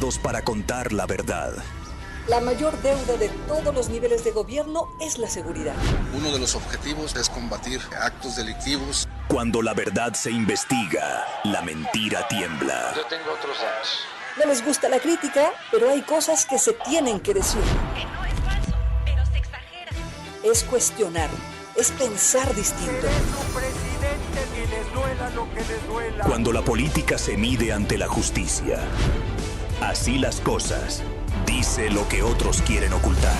preparados para contar la verdad. La mayor deuda de todos los niveles de gobierno es la seguridad. Uno de los objetivos es combatir actos delictivos. Cuando la verdad se investiga, la mentira tiembla. Yo tengo otros datos. No les gusta la crítica, pero hay cosas que se tienen que decir. Que no es falso, pero se exagera. Es cuestionar, es pensar distinto. Cuando la política se mide ante la justicia. Así las cosas. Dice lo que otros quieren ocultar.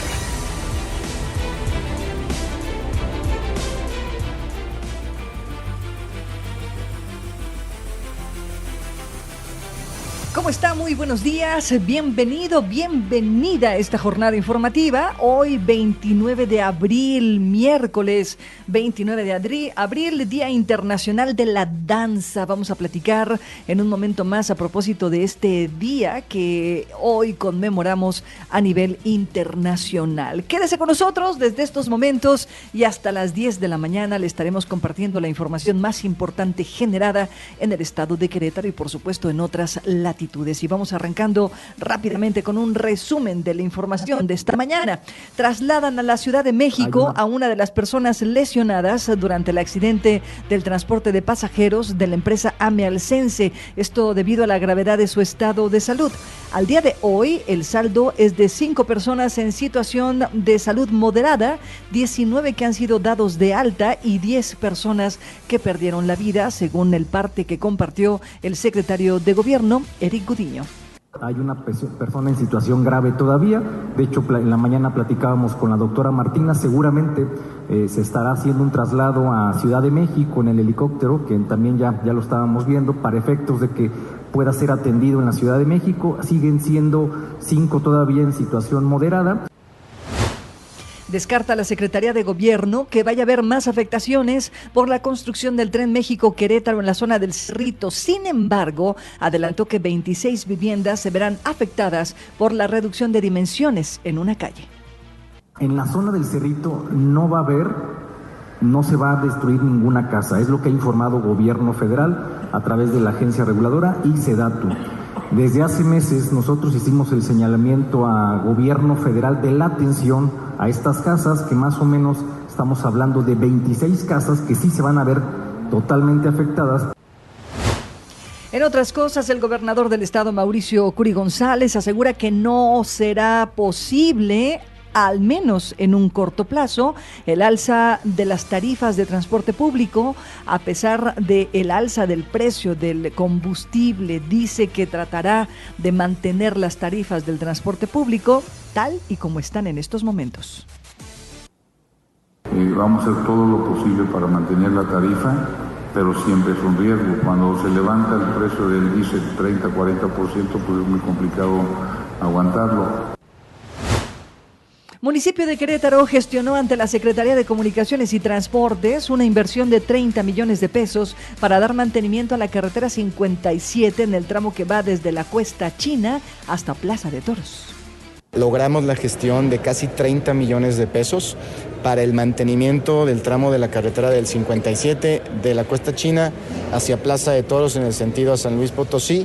¿Cómo está? Muy buenos días, bienvenido, bienvenida a esta jornada informativa. Hoy 29 de abril, miércoles 29 de abril, Día Internacional de la Danza. Vamos a platicar en un momento más a propósito de este día que hoy conmemoramos a nivel internacional. Quédese con nosotros desde estos momentos y hasta las 10 de la mañana le estaremos compartiendo la información más importante generada en el estado de Querétaro y por supuesto en otras latitudes. Y vamos arrancando rápidamente con un resumen de la información de esta mañana. Trasladan a la Ciudad de México a una de las personas lesionadas durante el accidente del transporte de pasajeros de la empresa AME Alcense. Esto debido a la gravedad de su estado de salud. Al día de hoy, el saldo es de 5 personas en situación de salud moderada, 19 que han sido dados de alta y 10 personas que perdieron la vida, según el parte que compartió el secretario de Gobierno, Eric Gudiño. Hay una persona en situación grave todavía. De hecho, en la mañana platicábamos con la doctora Martina. Seguramente se estará haciendo un traslado a Ciudad de México en el helicóptero, que también ya lo estábamos viendo, para efectos de que pueda ser atendido en la Ciudad de México. Siguen siendo 5 todavía en situación moderada. Descarta la Secretaría de Gobierno que vaya a haber más afectaciones por la construcción del Tren México-Querétaro en la zona del Cerrito. Sin embargo, adelantó que 26 viviendas se verán afectadas por la reducción de dimensiones en una calle. En la zona del Cerrito no se va a destruir ninguna casa. Es lo que ha informado Gobierno Federal a través de la agencia reguladora y SEDATU. Desde hace meses nosotros hicimos el señalamiento a Gobierno Federal de la atención a estas casas, que más o menos estamos hablando de 26 casas que sí se van a ver totalmente afectadas. En otras cosas, el gobernador del estado, Mauricio Curi González, asegura que no será posible, al menos en un corto plazo, el alza de las tarifas de transporte público, a pesar de el alza del precio del combustible. Dice que tratará de mantener las tarifas del transporte público tal y como están en estos momentos. Vamos a hacer todo lo posible para mantener la tarifa, pero siempre es un riesgo. Cuando se levanta el precio del diésel 30-40%, pues es muy complicado aguantarlo. Municipio de Querétaro gestionó ante la Secretaría de Comunicaciones y Transportes una inversión de 30 millones de pesos para dar mantenimiento a la carretera 57 en el tramo que va desde la Cuesta China hasta Plaza de Toros. Logramos la gestión de casi 30 millones de pesos para el mantenimiento del tramo de la carretera del 57 de la Cuesta China hacia Plaza de Toros en el sentido a San Luis Potosí.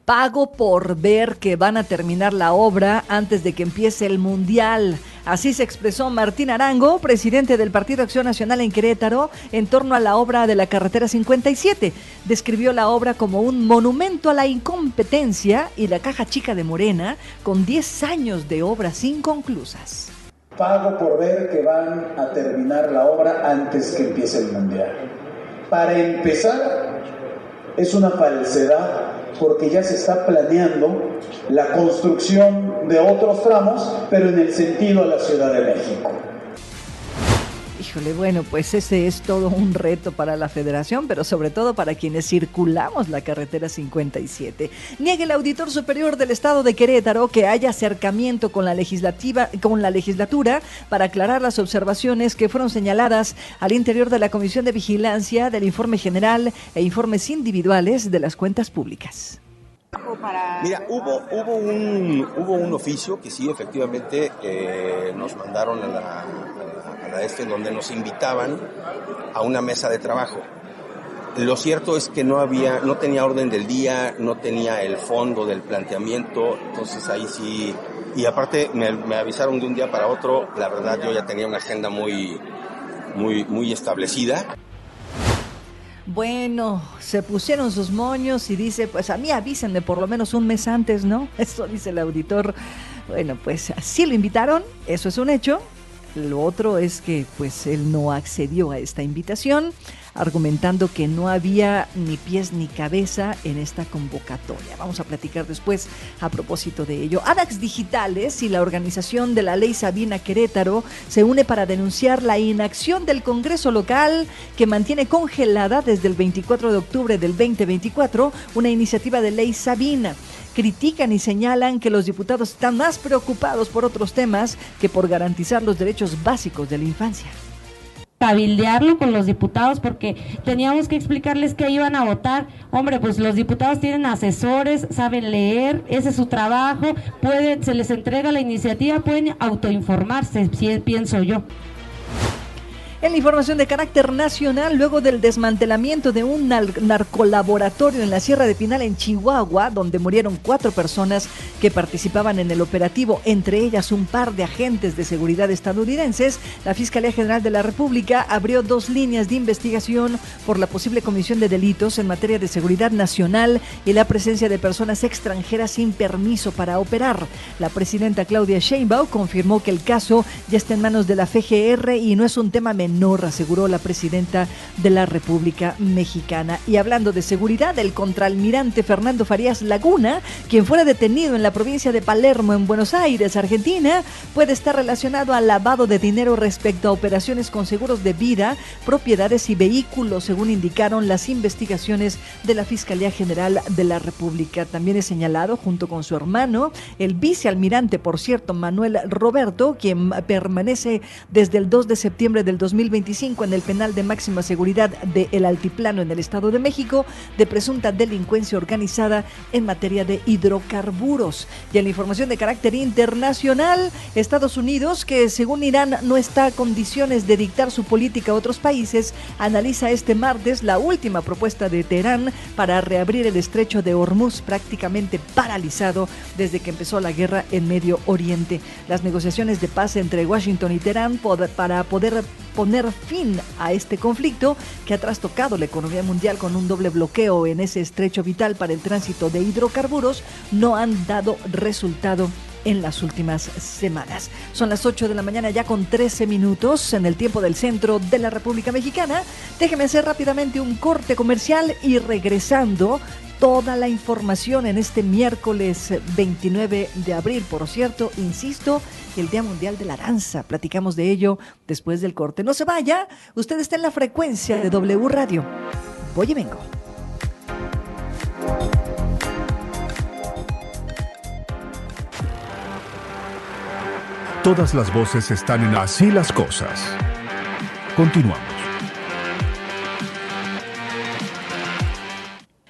Pago por ver que van a terminar la obra antes de que empiece el Mundial. Así se expresó Martín Arango, presidente del Partido Acción Nacional en Querétaro, en torno a la obra de la carretera 57. Describió la obra como un monumento a la incompetencia y la caja chica de Morena, con 10 años de obras inconclusas. Pago por ver que van a terminar la obra antes que empiece el Mundial. Para empezar, es una falsedad, porque ya se está planeando la construcción de otros tramos, pero en el sentido a la Ciudad de México. Híjole, bueno, pues ese es todo un reto para la Federación, pero sobre todo para quienes circulamos la carretera 57. Niega el Auditor Superior del Estado de Querétaro que haya acercamiento con la legislatura para aclarar las observaciones que fueron señaladas al interior de la Comisión de Vigilancia del Informe General e informes individuales de las cuentas públicas. Mira, hubo un oficio que sí, efectivamente, nos mandaron a la donde nos invitaban a una mesa de trabajo. Lo cierto es que no tenía orden del día, no tenía el fondo del planteamiento, entonces ahí sí, y aparte me avisaron de un día para otro, la verdad yo ya tenía una agenda muy establecida. Bueno, se pusieron sus moños y dice, pues a mí avísenme por lo menos un mes antes, ¿no? Eso dice el auditor. Bueno, pues sí lo invitaron, eso es un hecho. Lo otro es que pues él no accedió a esta invitación, argumentando que no había ni pies ni cabeza en esta convocatoria. Vamos a platicar después a propósito de ello. Adax Digitales y la organización de la Ley Sabina Querétaro se une para denunciar la inacción del Congreso local que mantiene congelada desde el 24 de octubre del 2024 una iniciativa de Ley Sabina. Critican y señalan que los diputados están más preocupados por otros temas que por garantizar los derechos básicos de la infancia. Cabildearlo con los diputados porque teníamos que explicarles que iban a votar. Hombre, pues los diputados tienen asesores, saben leer, ese es su trabajo, se les entrega la iniciativa, pueden autoinformarse, pienso yo. En la información de carácter nacional, luego del desmantelamiento de un narcolaboratorio en la Sierra de Pinal, en Chihuahua, donde murieron 4 personas que participaban en el operativo, entre ellas un par de agentes de seguridad estadounidenses, la Fiscalía General de la República abrió 2 líneas de investigación por la posible comisión de delitos en materia de seguridad nacional y la presencia de personas extranjeras sin permiso para operar. La presidenta Claudia Sheinbaum confirmó que el caso ya está en manos de la FGR y no es un tema menor, aseguró la presidenta de la República Mexicana. Y hablando de seguridad, el contraalmirante Fernando Farías Laguna, quien fuera detenido en la provincia de Palermo, en Buenos Aires, Argentina, puede estar relacionado al lavado de dinero respecto a operaciones con seguros de vida, propiedades y vehículos, según indicaron las investigaciones de la Fiscalía General de la República. También es señalado, junto con su hermano, el vicealmirante, por cierto, Manuel Roberto, quien permanece desde el 2 de septiembre del 2025 en el penal de máxima seguridad de El Altiplano en el Estado de México de presunta delincuencia organizada en materia de hidrocarburos. Y en la información de carácter internacional, Estados Unidos, que según Irán no está a condiciones de dictar su política a otros países, analiza este martes la última propuesta de Teherán para reabrir el estrecho de Hormuz, prácticamente paralizado desde que empezó la guerra en Medio Oriente. Las negociaciones de paz entre Washington y Teherán para poder poner fin a este conflicto que ha trastocado la economía mundial con un doble bloqueo en ese estrecho vital para el tránsito de hidrocarburos no han dado resultado en las últimas semanas. Son las 8 de la mañana ya con 13 minutos en el tiempo del centro de la República Mexicana. Déjeme hacer rápidamente un corte comercial y regresando toda la información en este miércoles 29 de abril. Por cierto, insisto, el Día Mundial de la Danza. Platicamos de ello después del corte. No se vaya, usted está en la frecuencia de W Radio. Voy y vengo. Todas las voces están en Así las Cosas. Continuamos.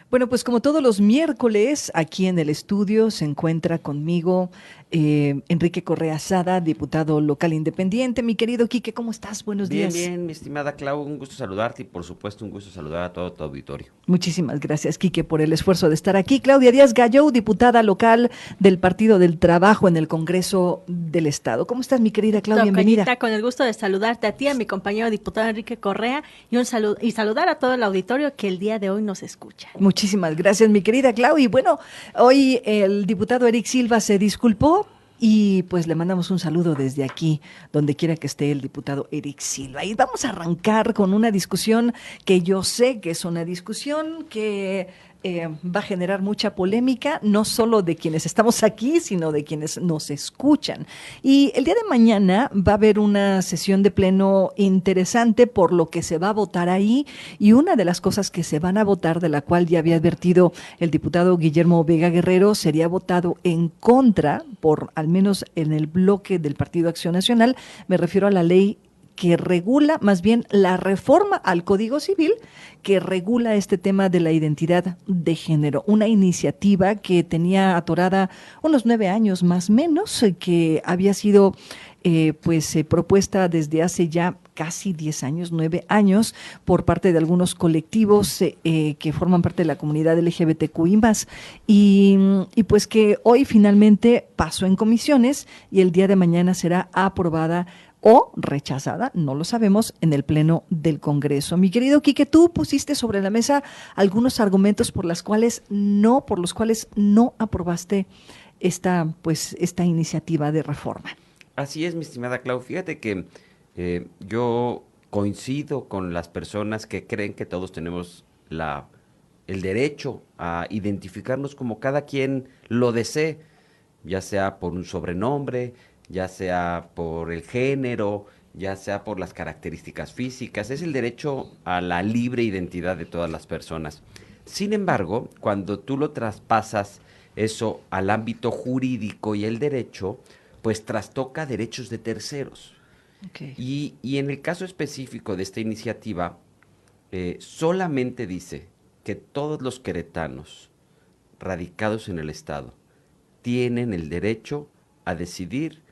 Bueno, pues como todos los miércoles, aquí en el estudio se encuentra conmigo Enrique Correa Sada, diputado local independiente. Mi querido Quique, ¿cómo estás? Buenos días. Bien, mi estimada Clau, un gusto saludarte y por supuesto un gusto saludar a todo tu auditorio. Muchísimas gracias, Quique, por el esfuerzo de estar aquí. Claudia Díaz Gallou, diputada local del Partido del Trabajo en el Congreso del Estado. ¿Cómo estás, mi querida Claudia? Bienvenida. Con el gusto de saludarte a ti, a mi compañero diputado Enrique Correa y saludar a todo el auditorio que el día de hoy nos escucha. Muchísimas gracias, mi querida Clau. Y bueno, hoy el diputado Eric Silva se disculpó y pues le mandamos un saludo desde aquí, donde quiera que esté el diputado Eric Silva. Y vamos a arrancar con una discusión que yo sé que es una discusión que va a generar mucha polémica, no solo de quienes estamos aquí, sino de quienes nos escuchan. Y el día de mañana va a haber una sesión de pleno interesante por lo que se va a votar ahí, y una de las cosas que se van a votar, de la cual ya había advertido el diputado Guillermo Vega Guerrero, sería votado en contra, por al menos en el bloque del Partido Acción Nacional. Me refiero a la ley que regula, más bien la reforma al Código Civil que regula este tema de la identidad de género. Una iniciativa que tenía atorada unos 9 años más o menos, que había sido propuesta desde hace ya casi 10 años, 9 años, por parte de algunos colectivos que forman parte de la comunidad LGBTQI+, y pues que hoy finalmente pasó en comisiones y el día de mañana será aprobada o rechazada, no lo sabemos, en el Pleno del Congreso. Mi querido Quique, tú pusiste sobre la mesa algunos argumentos por los cuales no aprobaste esta iniciativa de reforma. Así es, mi estimada Clau. Fíjate que yo coincido con las personas que creen que todos tenemos el derecho a identificarnos como cada quien lo desee, ya sea por un sobrenombre, ya sea por el género, ya sea por las características físicas. Es el derecho a la libre identidad de todas las personas. Sin embargo, cuando tú lo traspasas eso al ámbito jurídico y el derecho, pues trastoca derechos de terceros. Okay. Y en el caso específico de esta iniciativa, solamente dice que todos los queretanos radicados en el Estado tienen el derecho a decidir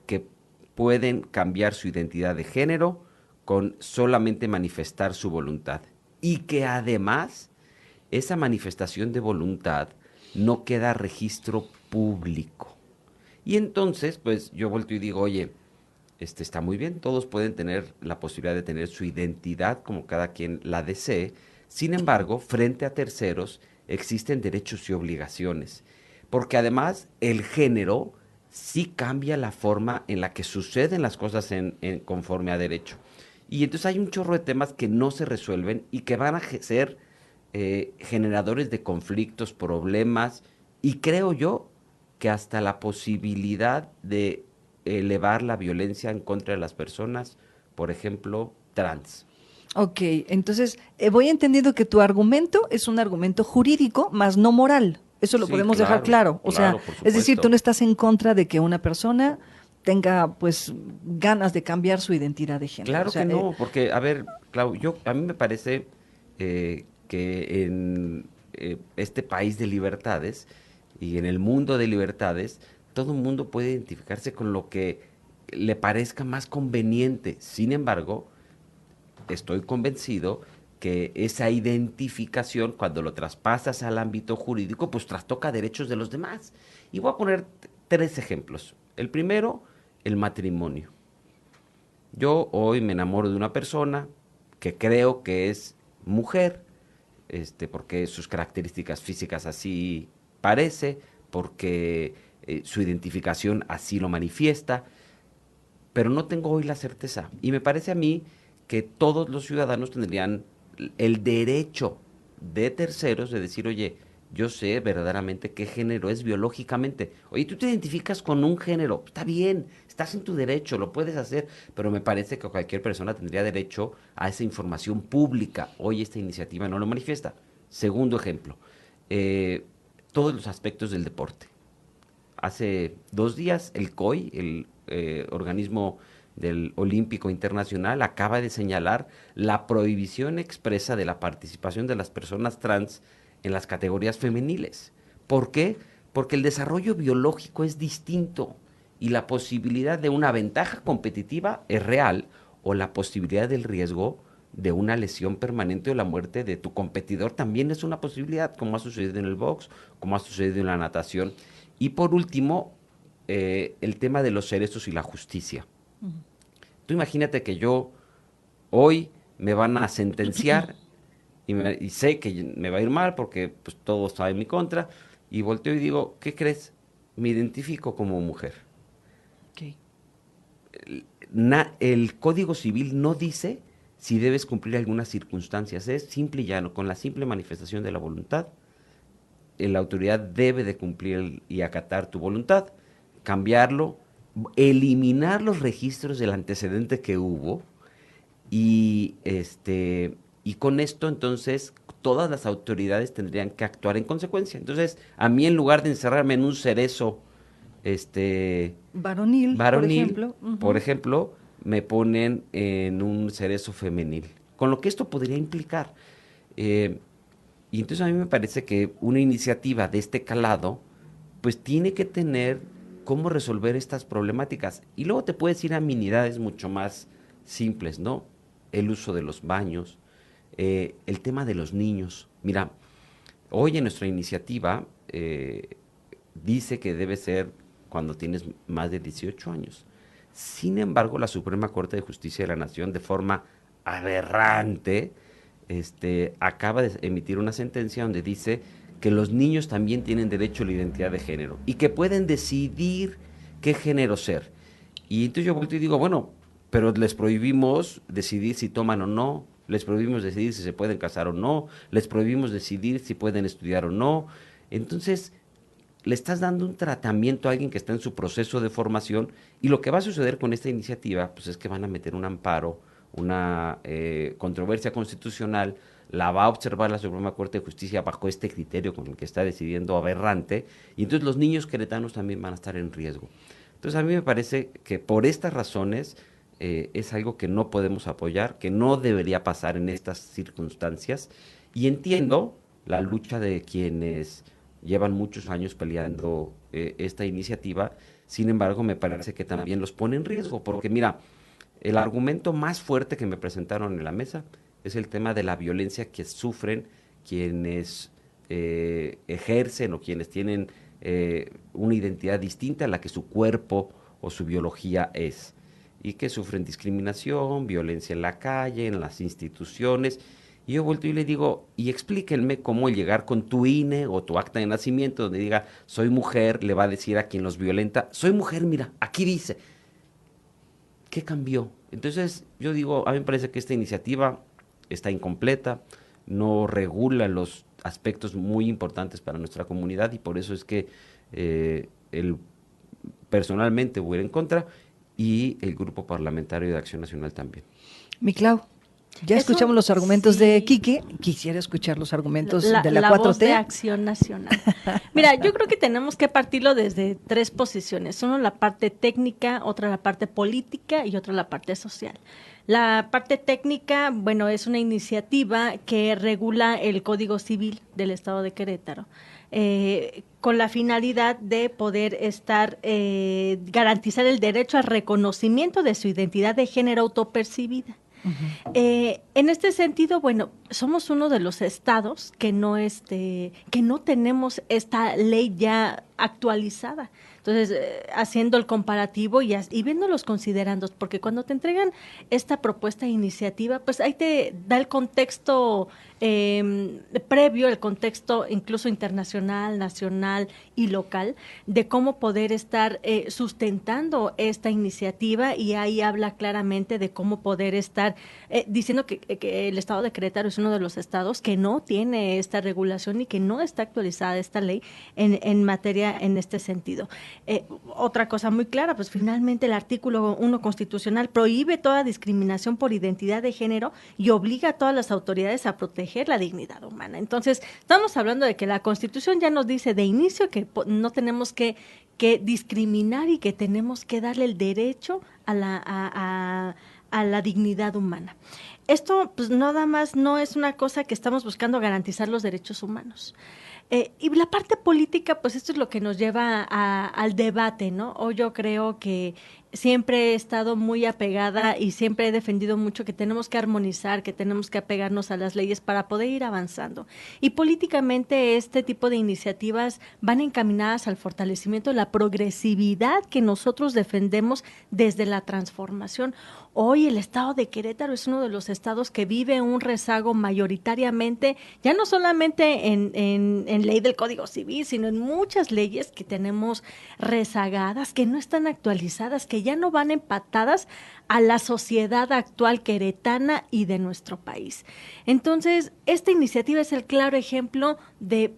que pueden cambiar su identidad de género con solamente manifestar su voluntad. Y que además, esa manifestación de voluntad no queda registro público. Y entonces, pues yo volteo y digo, oye, está muy bien, todos pueden tener la posibilidad de tener su identidad como cada quien la desee. Sin embargo, frente a terceros existen derechos y obligaciones, porque además el género sí cambia la forma en la que suceden las cosas conforme a derecho. Y entonces hay un chorro de temas que no se resuelven y que van a ser generadores de conflictos, problemas, y creo yo que hasta la posibilidad de elevar la violencia en contra de las personas, por ejemplo, trans. Ok, entonces voy entendiendo que tu argumento es un argumento jurídico, más no moral. Eso lo podemos dejar claro. O sea, es decir, tú no estás en contra de que una persona tenga, pues, ganas de cambiar su identidad de género. Claro que no, porque, a ver, Clau, a mí me parece que en este país de libertades y en el mundo de libertades, todo el mundo puede identificarse con lo que le parezca más conveniente. Sin embargo, estoy convencido que esa identificación, cuando lo traspasas al ámbito jurídico, pues trastoca derechos de los demás. Y voy a poner 3 ejemplos. El primero, el matrimonio. Yo hoy me enamoro de una persona que creo que es mujer, porque sus características físicas así parece, porque su identificación así lo manifiesta, pero no tengo hoy la certeza. Y me parece a mí que todos los ciudadanos tendrían el derecho de terceros de decir, oye, yo sé verdaderamente qué género es biológicamente. Oye, tú te identificas con un género, está bien, estás en tu derecho, lo puedes hacer, pero me parece que cualquier persona tendría derecho a esa información pública. Hoy esta iniciativa no lo manifiesta. Segundo ejemplo, todos los aspectos del deporte. Hace 2 días el COI, el organismo del Olímpico Internacional, acaba de señalar la prohibición expresa de la participación de las personas trans en las categorías femeniles. ¿Por qué? Porque el desarrollo biológico es distinto y la posibilidad de una ventaja competitiva es real, o la posibilidad del riesgo de una lesión permanente o la muerte de tu competidor también es una posibilidad, como ha sucedido en el box, como ha sucedido en la natación. Y por último, el tema de los cerezos y la justicia. Tú imagínate que yo hoy me van a sentenciar y sé que me va a ir mal porque pues, todo está en mi contra, y volteo y digo, ¿qué crees? Me identifico como mujer. Okay. El Código Civil no dice si debes cumplir algunas circunstancias, es simple y llano, con la simple manifestación de la voluntad, la autoridad debe de cumplir y acatar tu voluntad, cambiarlo, eliminar los registros del antecedente que hubo, y con esto entonces todas las autoridades tendrían que actuar en consecuencia. Entonces, a mí, en lugar de encerrarme en un cerezo varonil, por ejemplo, me ponen en un cerezo femenil, con lo que esto podría implicar. Y entonces a mí me parece que una iniciativa de este calado, pues tiene que tener cómo resolver estas problemáticas. Y luego te puedes ir a amenidades mucho más simples, ¿no? El uso de los baños, el tema de los niños. Mira, hoy en nuestra iniciativa dice que debe ser cuando tienes más de 18 años. Sin embargo, la Suprema Corte de Justicia de la Nación, de forma aberrante, acaba de emitir una sentencia donde dice que los niños también tienen derecho a la identidad de género y que pueden decidir qué género ser. Y entonces yo volteo y digo, bueno, pero les prohibimos decidir si toman o no, les prohibimos decidir si se pueden casar o no, les prohibimos decidir si pueden estudiar o no. Entonces, le estás dando un tratamiento a alguien que está en su proceso de formación, y lo que va a suceder con esta iniciativa pues es que van a meter un amparo, una controversia constitucional, la va a observar la Suprema Corte de Justicia bajo este criterio con el que está decidiendo aberrante, y entonces los niños queretanos también van a estar en riesgo. Entonces a mí me parece que por estas razones es algo que no podemos apoyar, que no debería pasar en estas circunstancias, y entiendo la lucha de quienes llevan muchos años peleando esta iniciativa. Sin embargo, me parece que también los pone en riesgo, porque mira, el argumento más fuerte que me presentaron en la mesa es el tema de la violencia que sufren quienes ejercen o quienes tienen una identidad distinta a la que su cuerpo o su biología es, y que sufren discriminación, violencia en la calle, en las instituciones. Y yo vuelto y le digo, y explíquenme cómo el llegar con tu INE o tu acta de nacimiento donde diga soy mujer, le va a decir a quien los violenta, soy mujer, mira, aquí dice. ¿Qué cambió? Entonces yo digo, a mí me parece que esta iniciativa está incompleta, no regula los aspectos muy importantes para nuestra comunidad, y por eso es que personalmente voy a ir en contra, y el Grupo Parlamentario de Acción Nacional también. Mi Clau, ya escuchamos los argumentos de Quique, quisiera escuchar los argumentos de la 4T. Voz de Acción Nacional. Mira, yo creo que tenemos que partirlo desde tres posiciones. Uno, la parte técnica, otra, la parte política, y otra, la parte social. La parte técnica, bueno, es una iniciativa que regula el Código Civil del Estado de Querétaro, con la finalidad de poder garantizar el derecho al reconocimiento de su identidad de género autopercibida. En este sentido, bueno, somos uno de los estados que no tenemos esta ley ya actualizada. Entonces, haciendo el comparativo y viendo los considerandos, porque cuando te entregan esta propuesta de iniciativa, pues ahí te da el contexto previo, el contexto incluso internacional, nacional y local, de cómo poder estar sustentando esta iniciativa, y ahí habla claramente de cómo poder estar diciendo que el estado de Querétaro es uno de los estados que no tiene esta regulación y que no está actualizada esta ley en materia en este sentido. Otra cosa muy clara, pues finalmente el artículo 1 constitucional prohíbe toda discriminación por identidad de género y obliga a todas las autoridades a proteger la dignidad humana. Entonces, estamos hablando de que la Constitución ya nos dice de inicio que no tenemos que discriminar y que tenemos que darle el derecho a la dignidad humana. Esto, pues nada más no es una cosa que estamos buscando garantizar los derechos humanos. Y la parte política, pues esto es lo que nos lleva al debate, ¿no? O yo creo que siempre he estado muy apegada y siempre he defendido mucho que tenemos que armonizar, que tenemos que apegarnos a las leyes para poder ir avanzando. Y políticamente este tipo de iniciativas van encaminadas al fortalecimiento de la progresividad que nosotros defendemos desde la transformación. Hoy el estado de Querétaro es uno de los estados que vive un rezago mayoritariamente, ya no solamente en ley del Código Civil, sino en muchas leyes que tenemos rezagadas, que no están actualizadas, que ya no van empatadas a la sociedad actual queretana y de nuestro país. Entonces, esta iniciativa es el claro ejemplo de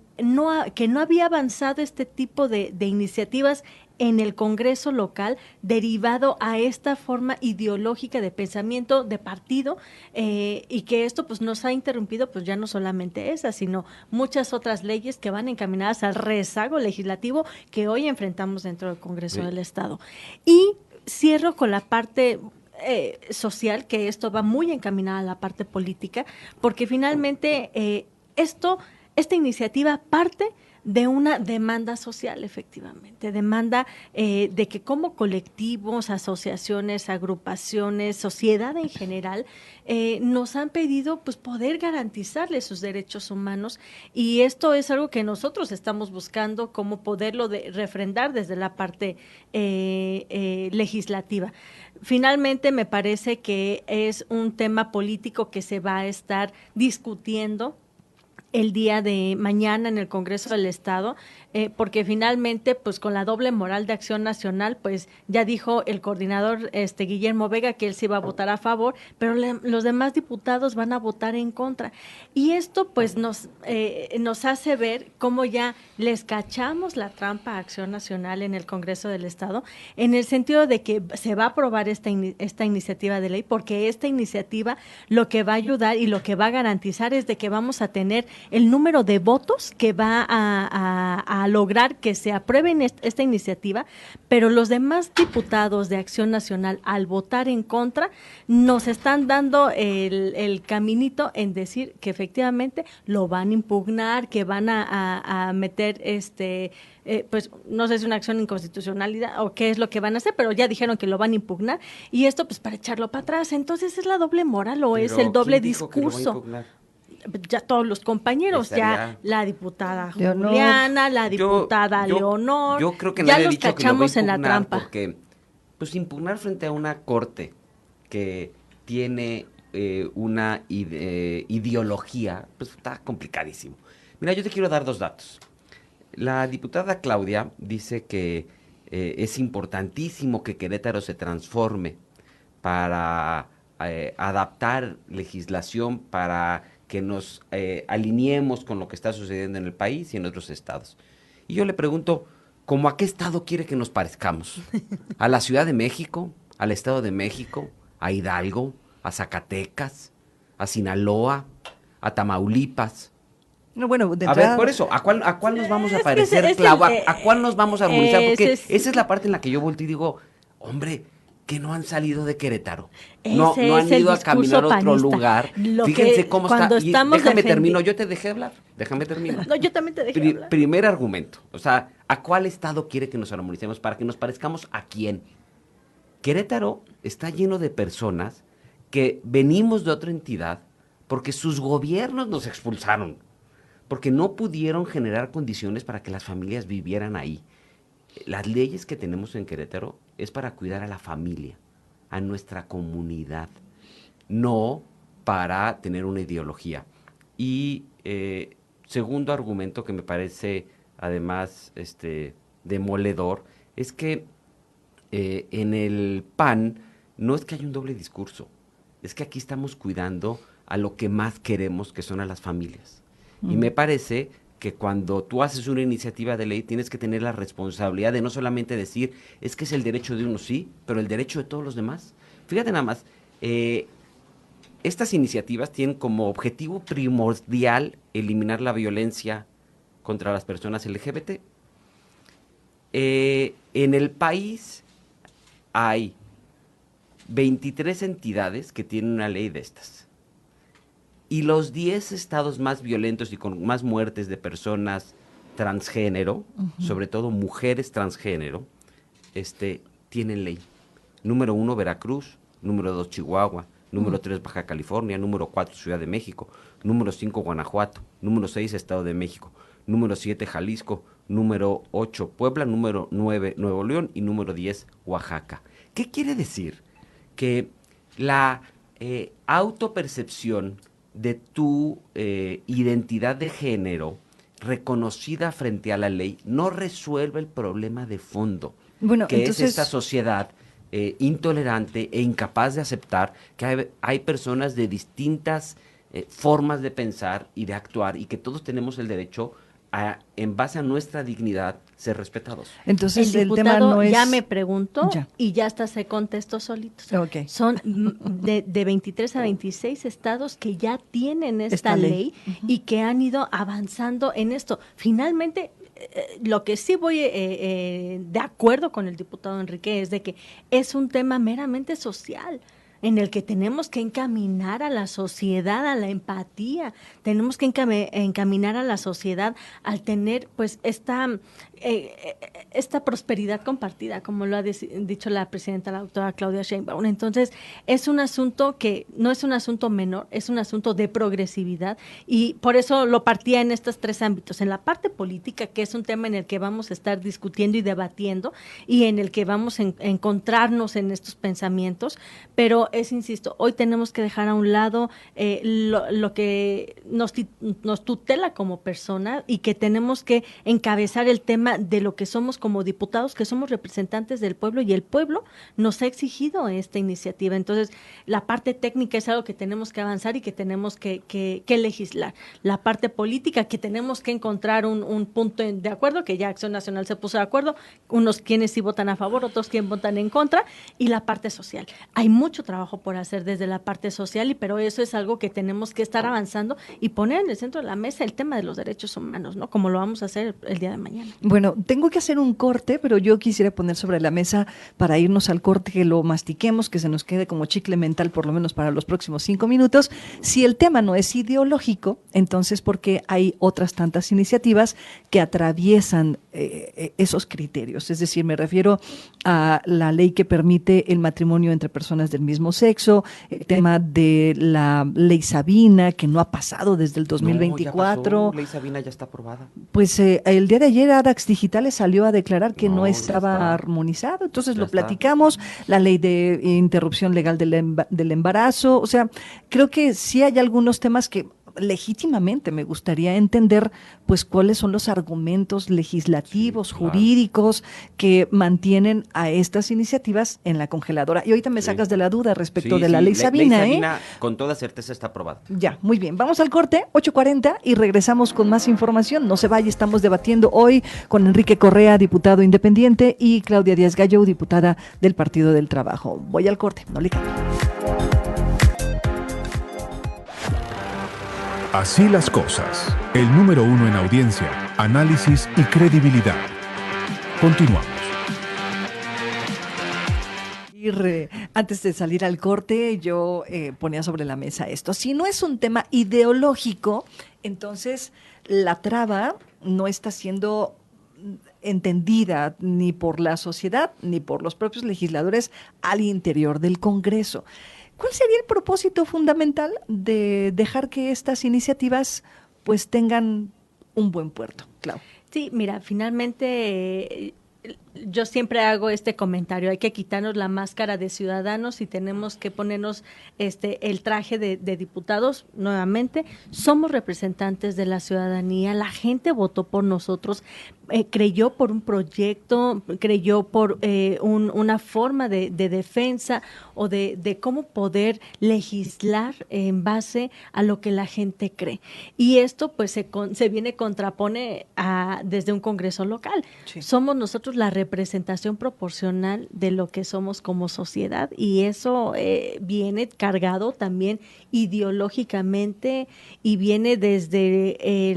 que no había avanzado este tipo de iniciativas en el Congreso local, derivado a esta forma ideológica de pensamiento de partido, y que esto pues nos ha interrumpido pues ya no solamente esa, sino muchas otras leyes que van encaminadas al rezago legislativo que hoy enfrentamos dentro del Congreso del Estado. Y cierro con la parte social, que esto va muy encaminada a la parte política, porque finalmente esta iniciativa parte de una demanda social, efectivamente, demanda de que como colectivos, asociaciones, agrupaciones, sociedad en general, nos han pedido pues poder garantizarles sus derechos humanos, y esto es algo que nosotros estamos buscando cómo poderlo refrendar desde la parte legislativa. Finalmente, me parece que es un tema político que se va a estar discutiendo el día de mañana en el Congreso del Estado, porque finalmente, pues con la doble moral de Acción Nacional, pues ya dijo el coordinador Guillermo Vega que él se iba a votar a favor, pero los demás diputados van a votar en contra. Y esto pues nos hace ver cómo ya les cachamos la trampa a Acción Nacional en el Congreso del Estado, en el sentido de que se va a aprobar esta iniciativa de ley, porque esta iniciativa lo que va a ayudar y lo que va a garantizar es de que vamos a tener el número de votos que va a lograr que se apruebe esta iniciativa, pero los demás diputados de Acción Nacional, al votar en contra, nos están dando el caminito en decir que efectivamente lo van a impugnar, que van a meter pues no sé si una acción de inconstitucionalidad o qué es lo que van a hacer, pero ya dijeron que lo van a impugnar, y esto pues para echarlo para atrás. Entonces, ¿es la doble moral o es el doble discurso? Ya todos los compañeros, ya la diputada Juliana, la diputada Leonor, yo creo que ya los cachamos en la trampa. Porque pues impugnar frente a una corte que tiene una ideología, pues está complicadísimo. Mira, yo te quiero dar 2 datos. La diputada Claudia dice que es importantísimo que Querétaro se transforme para adaptar legislación para que nos alineemos con lo que está sucediendo en el país y en otros estados. Y yo le pregunto, ¿cómo a qué estado quiere que nos parezcamos? ¿A la Ciudad de México? ¿Al Estado de México? ¿A Hidalgo? ¿A Zacatecas? ¿A Sinaloa? ¿A Tamaulipas? No, bueno, a ver, por eso, ¿a cuál nos vamos a parecer, Clau? ¿A cuál nos vamos a armonizar? Porque esa es la parte en la que yo volteo y digo, hombre, que no han salido de Querétaro, no han ido a caminar a otro lugar. Fíjense cómo está. Déjame termino, yo te dejé hablar, déjame terminar. No, yo también te dejé hablar. Primer argumento, o sea, ¿a cuál estado quiere que nos armonicemos para que nos parezcamos a quién? Querétaro está lleno de personas que venimos de otra entidad porque sus gobiernos nos expulsaron, porque no pudieron generar condiciones para que las familias vivieran ahí. Las leyes que tenemos en Querétaro es para cuidar a la familia, a nuestra comunidad, no para tener una ideología. Y segundo argumento que me parece además demoledor es que en el PAN no es que haya un doble discurso, es que aquí estamos cuidando a lo que más queremos, que son a las familias. Y me parece que cuando tú haces una iniciativa de ley tienes que tener la responsabilidad de no solamente decir, es que es el derecho de uno, sí, pero el derecho de todos los demás. Fíjate nada más, estas iniciativas tienen como objetivo primordial eliminar la violencia contra las personas LGBT. En el país hay 23 entidades que tienen una ley de estas. Y los 10 estados más violentos y con más muertes de personas transgénero, sobre todo mujeres transgénero, tienen ley. Número 1, Veracruz. Número 2, Chihuahua. Número 3, Baja California. Número 4, Ciudad de México. Número 5, Guanajuato. Número 6, Estado de México. Número 7, Jalisco. Número 8, Puebla. Número 9, Nuevo León. Y número 10, Oaxaca. ¿Qué quiere decir? Que la autopercepción de tu identidad de género reconocida frente a la ley no resuelve el problema de fondo, que entonces es esta sociedad intolerante e incapaz de aceptar que hay personas de distintas formas de pensar y de actuar y que todos tenemos el derecho a, en base a nuestra dignidad, ser respetados. Entonces el tema no es... ya me preguntó y ya hasta se contestó solito. Son de 23 a 26 estados que ya tienen esta ley y que han ido avanzando en esto. Finalmente, lo que sí voy de acuerdo con el diputado Enrique es de que es un tema meramente social, en el que tenemos que encaminar a la sociedad a la empatía, tenemos que encaminar a la sociedad al tener pues esta prosperidad compartida, como lo ha dicho la presidenta, la doctora Claudia Sheinbaum. Entonces, es un asunto que no es un asunto menor, es un asunto de progresividad, y por eso lo partía en estos 3 ámbitos: en la parte política, que es un tema en el que vamos a estar discutiendo y debatiendo, y en el que vamos a encontrarnos en estos pensamientos, pero insisto, hoy tenemos que dejar a un lado lo que nos tutela como persona, y que tenemos que encabezar el tema de lo que somos como diputados, que somos representantes del pueblo, y el pueblo nos ha exigido esta iniciativa. Entonces, la parte técnica es algo que tenemos que avanzar y que tenemos que legislar. La parte política, que tenemos que encontrar un punto de acuerdo, que ya Acción Nacional se puso de acuerdo, unos quienes sí votan a favor, otros quienes votan en contra, y la parte social. Hay mucho trabajo por hacer desde la parte social, pero eso es algo que tenemos que estar avanzando y poner en el centro de la mesa el tema de los derechos humanos, ¿no? Como lo vamos a hacer el día de mañana. Bueno, tengo que hacer un corte, pero yo quisiera poner sobre la mesa, para irnos al corte, que lo mastiquemos, que se nos quede como chicle mental por lo menos para los próximos 5 minutos. Si el tema no es ideológico, entonces porque hay otras tantas iniciativas que atraviesan esos criterios. Es decir, me refiero a la ley que permite el matrimonio entre personas del mismo sexo, el tema de la ley Sabina, que no ha pasado desde el 2024. No, ya pasó, ley Sabina ya está aprobada. Pues el día de ayer Adax Digitales salió a declarar que no estaba armonizado, entonces lo platicamos, la ley de interrupción legal del embarazo. O sea, creo que sí hay algunos temas que legítimamente me gustaría entender, pues, cuáles son los argumentos legislativos, jurídicos, que mantienen a estas iniciativas en la congeladora. Y ahorita me sacas de la duda respecto de la ley Sabina. Ley Sabina, con toda certeza está aprobada. Ya, muy bien. Vamos al corte, 8:40, y regresamos con más información. No se vaya, estamos debatiendo hoy con Enrique Correa, diputado independiente, y Claudia Díaz Gallo, diputada del Partido del Trabajo. Voy al corte, no le cambie. Así las cosas. El número 1 en audiencia, análisis y credibilidad. Continuamos. Antes de salir al corte, yo ponía sobre la mesa esto. Si no es un tema ideológico, entonces la traba no está siendo entendida ni por la sociedad ni por los propios legisladores al interior del Congreso. ¿Cuál sería el propósito fundamental de dejar que estas iniciativas pues tengan un buen puerto, Clau? Sí, mira, finalmente yo siempre hago este comentario: hay que quitarnos la máscara de ciudadanos y tenemos que ponernos el traje de diputados. Nuevamente, somos representantes de la ciudadanía, la gente votó por nosotros, creyó por un proyecto, creyó por una forma de defensa o de cómo poder legislar en base a lo que la gente cree. Y esto pues se contrapone desde un Congreso local. Sí. Somos nosotros la representación proporcional de lo que somos como sociedad, y eso viene cargado también ideológicamente y viene desde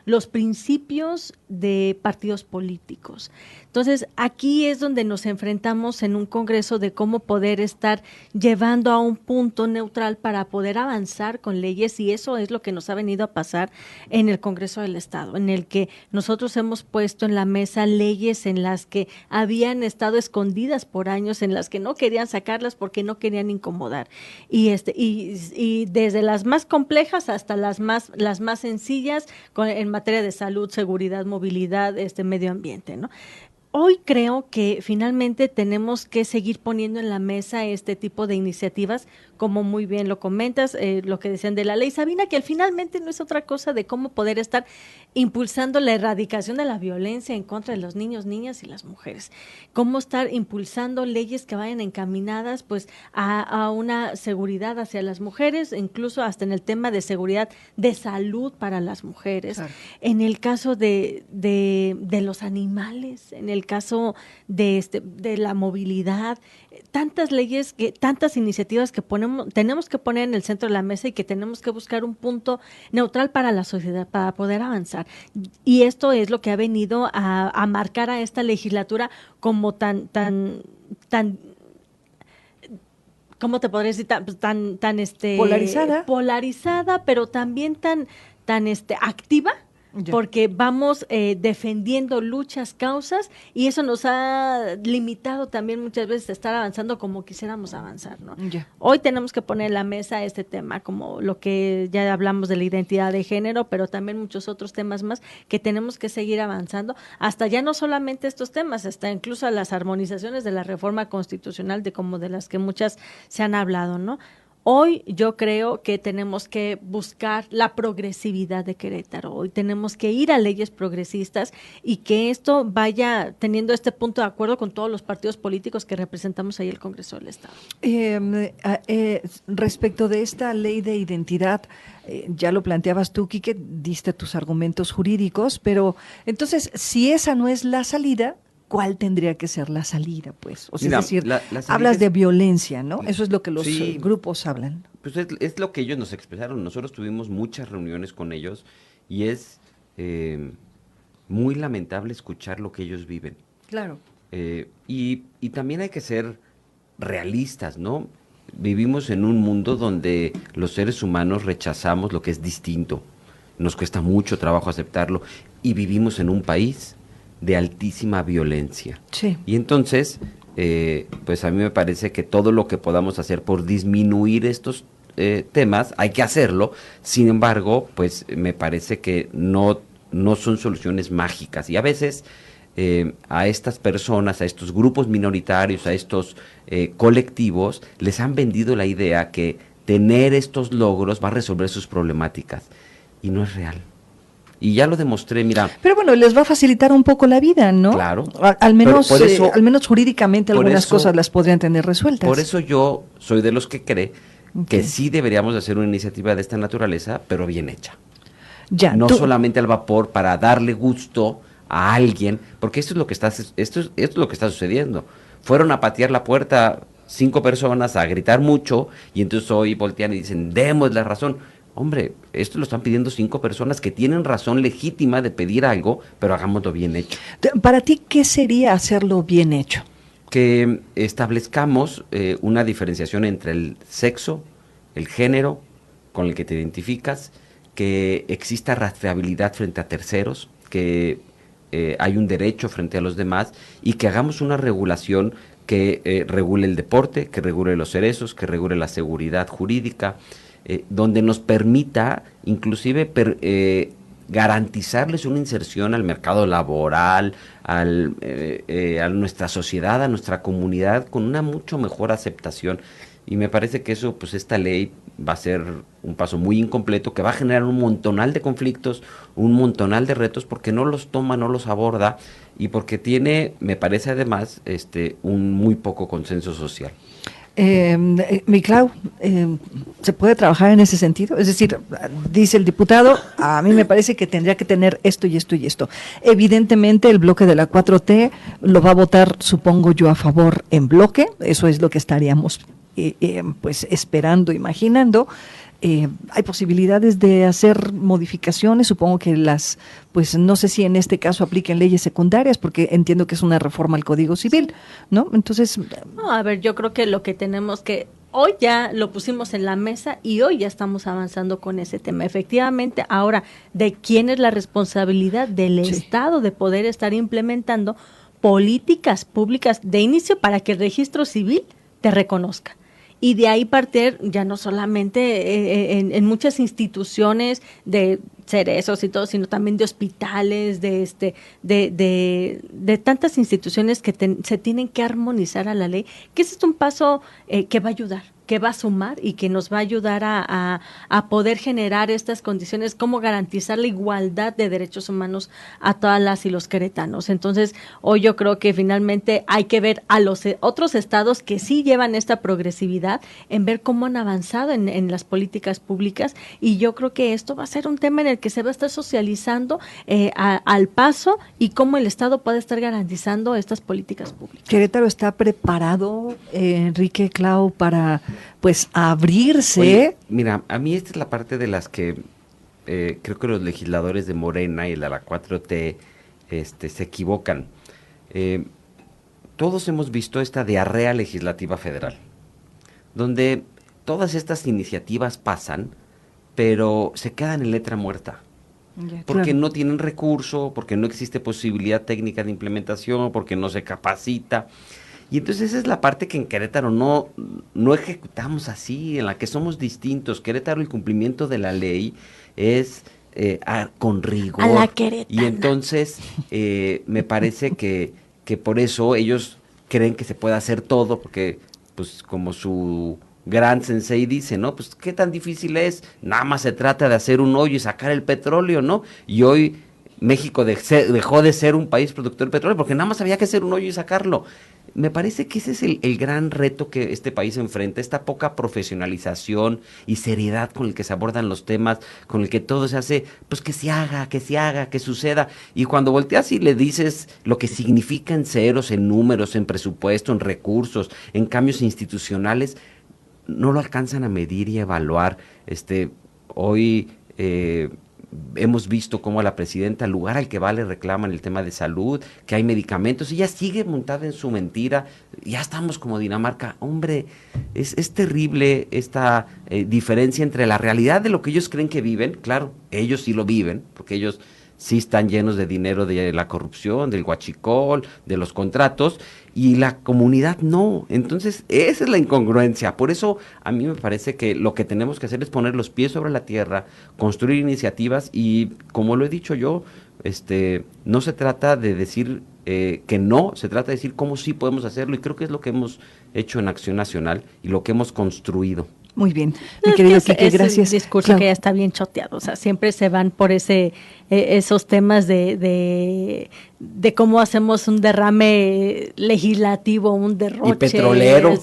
los principios de partidos políticos. Entonces, aquí es donde nos enfrentamos en un Congreso de cómo poder estar llevando a un punto neutral para poder avanzar con leyes, y eso es lo que nos ha venido a pasar en el Congreso del Estado, en el que nosotros hemos puesto en la mesa leyes en las que habían estado escondidas por años, en las que no querían sacarlas porque no querían incomodar. Y desde las más complejas hasta las más sencillas en materia de salud, seguridad, movilidad, medio ambiente, ¿no? Hoy creo que finalmente tenemos que seguir poniendo en la mesa este tipo de iniciativas, como muy bien lo comentas, lo que decían de la ley Sabina, que finalmente no es otra cosa de cómo poder estar impulsando la erradicación de la violencia en contra de los niños, niñas y las mujeres. Cómo estar impulsando leyes que vayan encaminadas pues a una seguridad hacia las mujeres, incluso hasta en el tema de seguridad de salud para las mujeres. Claro. En el caso de los animales, en el el caso de la movilidad, tantas leyes, tantas iniciativas que tenemos que poner en el centro de la mesa y que tenemos que buscar un punto neutral para la sociedad, para poder avanzar. Y esto es lo que ha venido a marcar a esta legislatura como tan ¿cómo te podría decir? Tan polarizada, pero también tan activa, porque vamos defendiendo luchas, causas, y eso nos ha limitado también muchas veces a estar avanzando como quisiéramos avanzar, ¿no? Hoy tenemos que poner en la mesa este tema, como lo que ya hablamos de la identidad de género, pero también muchos otros temas más que tenemos que seguir avanzando, hasta ya no solamente estos temas, hasta incluso las armonizaciones de la reforma constitucional, de las que muchas se han hablado, ¿no? Hoy yo creo que tenemos que buscar la progresividad de Querétaro. Hoy tenemos que ir a leyes progresistas y que esto vaya teniendo este punto de acuerdo con todos los partidos políticos que representamos ahí el Congreso del Estado. Respecto de esta ley de identidad, ya lo planteabas tú, Quique, diste tus argumentos jurídicos, pero entonces, si esa no es la salida, ¿cuál tendría que ser la salida, pues? O sea, mira, es decir, la hablas de violencia, ¿no? Eso es lo que los grupos hablan. Pues es lo que ellos nos expresaron. Nosotros tuvimos muchas reuniones con ellos y es muy lamentable escuchar lo que ellos viven. Claro. Y también hay que ser realistas, ¿no? Vivimos en un mundo donde los seres humanos rechazamos lo que es distinto. Nos cuesta mucho trabajo aceptarlo y vivimos en un país de altísima violencia. Sí. Y entonces, pues a mí me parece que todo lo que podamos hacer por disminuir estos temas, hay que hacerlo. Sin embargo, pues me parece que no son soluciones mágicas. Y a veces a estas personas, a estos grupos minoritarios, a estos colectivos, les han vendido la idea que tener estos logros va a resolver sus problemáticas. Y no es real. Y ya lo demostré, mira. Pero bueno, les va a facilitar un poco la vida, ¿no? Claro. Al menos jurídicamente algunas cosas las podrían tener resueltas. Por eso yo soy de los que cree que sí deberíamos hacer una iniciativa de esta naturaleza, pero bien hecha. No solamente al vapor para darle gusto a alguien, porque esto es lo que está sucediendo. Fueron a patear la puerta 5 personas, a gritar mucho, y entonces hoy voltean y dicen, demos la razón. Hombre, esto lo están pidiendo 5 personas que tienen razón legítima de pedir algo, pero hagámoslo bien hecho. Para ti, ¿qué sería hacerlo bien hecho? Que establezcamos una diferenciación entre el sexo, el género con el que te identificas, que exista rastreabilidad frente a terceros, que hay un derecho frente a los demás y que hagamos una regulación que regule el deporte, que regule los cerezos, que regule la seguridad jurídica, donde nos permita inclusive garantizarles una inserción al mercado laboral, a nuestra sociedad, a nuestra comunidad, con una mucho mejor aceptación. Y me parece que eso, pues esta ley va a ser un paso muy incompleto, que va a generar un montonal de conflictos, un montonal de retos, porque no los toma, no los aborda, y porque tiene, me parece además, un muy poco consenso social. Mi Clau, ¿se puede trabajar en ese sentido? Es decir, dice el diputado, a mí me parece que tendría que tener esto y esto y esto. Evidentemente el bloque de la 4T lo va a votar, supongo yo, a favor en bloque. Eso es lo que estaríamos pues esperando, imaginando. Hay posibilidades de hacer modificaciones, supongo que pues no sé si en este caso apliquen leyes secundarias, porque entiendo que es una reforma al Código Civil, ¿no? Entonces... No, a ver, yo creo que lo que tenemos que... Hoy ya lo pusimos en la mesa y hoy ya estamos avanzando con ese tema. Efectivamente, ahora, ¿de quién es la responsabilidad del Estado de poder estar implementando políticas públicas de inicio para que el registro civil te reconozca? Y de ahí partir ya no solamente en muchas instituciones de cerezos y todo, sino también de hospitales, de tantas instituciones que se tienen que armonizar a la ley, que ese es un paso que va a ayudar, que va a sumar y que nos va a ayudar a poder generar estas condiciones, cómo garantizar la igualdad de derechos humanos a todas las y los queretanos. Entonces, hoy yo creo que finalmente hay que ver a los otros estados que sí llevan esta progresividad, en ver cómo han avanzado en las políticas públicas, y yo creo que esto va a ser un tema en el que se va a estar socializando al paso y cómo el Estado puede estar garantizando estas políticas públicas. Querétaro está preparado, Enrique, Clau, para pues abrirse. Oye, mira, a mí esta es la parte de las que creo que los legisladores de Morena y de la 4T se equivocan. Todos hemos visto esta diarrea legislativa federal, donde todas estas iniciativas pasan, pero se quedan en letra muerta. Porque claro. no tienen recurso, porque no existe posibilidad técnica de implementación, porque no se capacita. Y entonces esa es la parte que en Querétaro no ejecutamos así, en la que somos distintos. Querétaro, el cumplimiento de la ley es con rigor. A la queretana. Y entonces me parece que por eso ellos creen que se puede hacer todo, porque pues como su gran sensei dice, ¿no? Pues qué tan difícil es, nada más se trata de hacer un hoyo y sacar el petróleo, ¿no? Y hoy México dejó de ser un país productor de petróleo porque nada más había que hacer un hoyo y sacarlo. Me parece que ese es el gran reto que este país enfrenta, esta poca profesionalización y seriedad con el que se abordan los temas, con el que todo se hace, pues que se haga, que suceda. Y cuando volteas y le dices lo que significa en ceros, en números, en presupuesto, en recursos, en cambios institucionales, no lo alcanzan a medir y evaluar. Hoy hemos visto cómo a la presidenta, al lugar al que va, le reclaman el tema de salud, que hay medicamentos, y ella sigue montada en su mentira. Ya estamos como Dinamarca. Hombre, es terrible esta diferencia entre la realidad de lo que ellos creen que viven. Claro, ellos sí lo viven, porque ellos sí están llenos de dinero de la corrupción, del huachicol, de los contratos, y la comunidad no. Entonces, esa es la incongruencia. Por eso, a mí me parece que lo que tenemos que hacer es poner los pies sobre la tierra, construir iniciativas, y como lo he dicho yo, no se trata de decir que no, se trata de decir cómo sí podemos hacerlo, y creo que es lo que hemos hecho en Acción Nacional y lo que hemos construido. Muy bien, mi querido Quique, gracias. Es un discurso que ya está bien choteado, o sea, siempre se van por esos temas de cómo hacemos un derrame legislativo, un derroche. Y petrolero,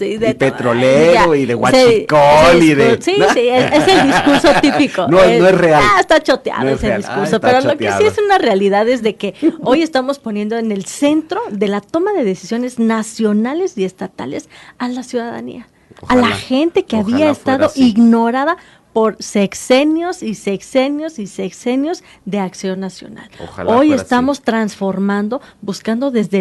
y de huachicol, y de... Sí, es el discurso típico. No es real. Está choteado no ese discurso, pero lo que sí es una realidad es de que hoy estamos poniendo en el centro de la toma de decisiones nacionales y estatales a la ciudadanía. Ojalá, a la gente que había estado ignorada por sexenios y sexenios y sexenios de Acción Nacional. Ojalá hoy estamos transformando, buscando desde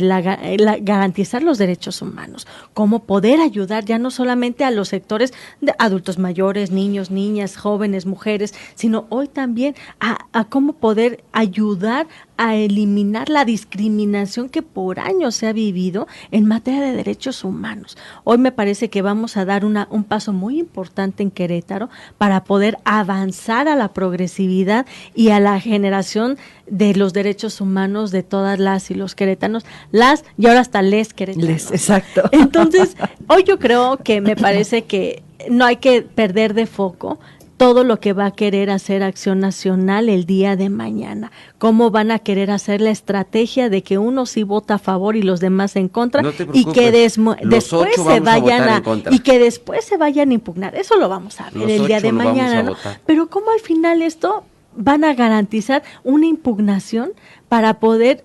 garantizar los derechos humanos, cómo poder ayudar ya no solamente a los sectores de adultos mayores, niños, niñas, jóvenes, mujeres, sino hoy también a cómo poder ayudar a eliminar la discriminación que por años se ha vivido en materia de derechos humanos. Hoy me parece que vamos a dar un paso muy importante en Querétaro para poder avanzar a la progresividad y a la generación de los derechos humanos de todas las y los queretanos, y ahora hasta les queretanos. Exacto. Entonces, hoy yo creo que me parece que no hay que perder de foco todo lo que va a querer hacer Acción Nacional el día de mañana, cómo van a querer hacer la estrategia de que uno sí vota a favor y los demás en contra, y que después se vayan y que después se vayan a impugnar. Eso lo vamos a ver el día de mañana, ¿no? Pero cómo al final esto van a garantizar una impugnación para poder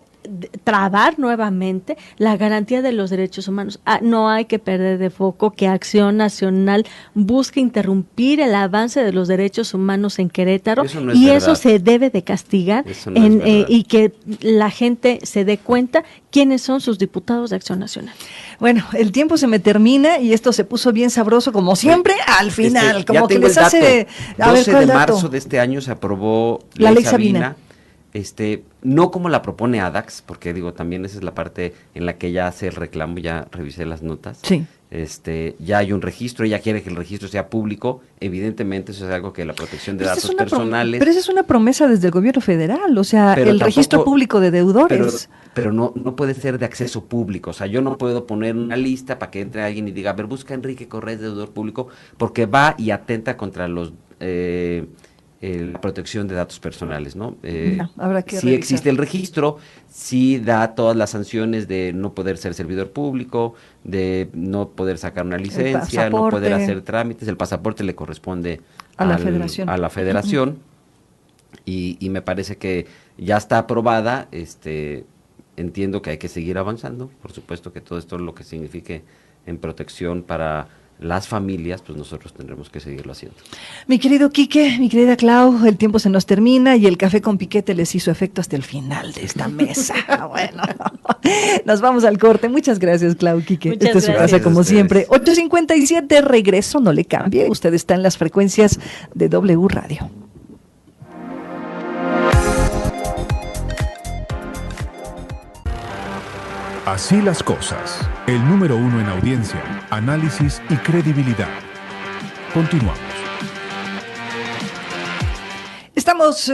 trabar nuevamente la garantía de los derechos humanos. No hay que perder de foco que Acción Nacional busca interrumpir el avance de los derechos humanos en Querétaro, y eso se debe de castigar y que la gente se dé cuenta quiénes son sus diputados de Acción Nacional. Bueno, el tiempo se me termina y esto se puso bien sabroso como siempre al final, como que les hace... 12 de marzo de este año se aprobó la ley Sabina. No como la propone ADAX, porque digo, también esa es la parte en la que ella hace el reclamo, ya revisé las notas. Sí. Ya hay un registro, ella quiere que el registro sea público, evidentemente eso es algo que la protección de datos personales... Pero esa es una promesa desde el gobierno federal, o sea, el registro público de deudores. Pero no puede ser de acceso público, o sea, yo no puedo poner una lista para que entre alguien y diga, a ver, busca a Enrique Corrés, deudor público, porque va y atenta contra los... la protección de datos personales, ¿no? Habrá que sí existe el registro, sí da todas las sanciones de no poder ser servidor público, de no poder sacar una licencia, no poder hacer trámites, el pasaporte le corresponde a la federación. y me parece que ya está aprobada. Entiendo que hay que seguir avanzando, por supuesto que todo esto lo que signifique en protección para las familias, pues nosotros tendremos que seguirlo haciendo. Mi querido Quique, mi querida Clau, el tiempo se nos termina y el café con piquete les hizo efecto hasta el final de esta mesa. Bueno, nos vamos al corte. Muchas gracias, Clau, Quique. Muchas Esta es su gracias. casa como siempre. 8:57, regreso, no le cambie. Usted está en las frecuencias de W Radio. Así las cosas. El número 1 en audiencia, análisis y credibilidad. Continuamos.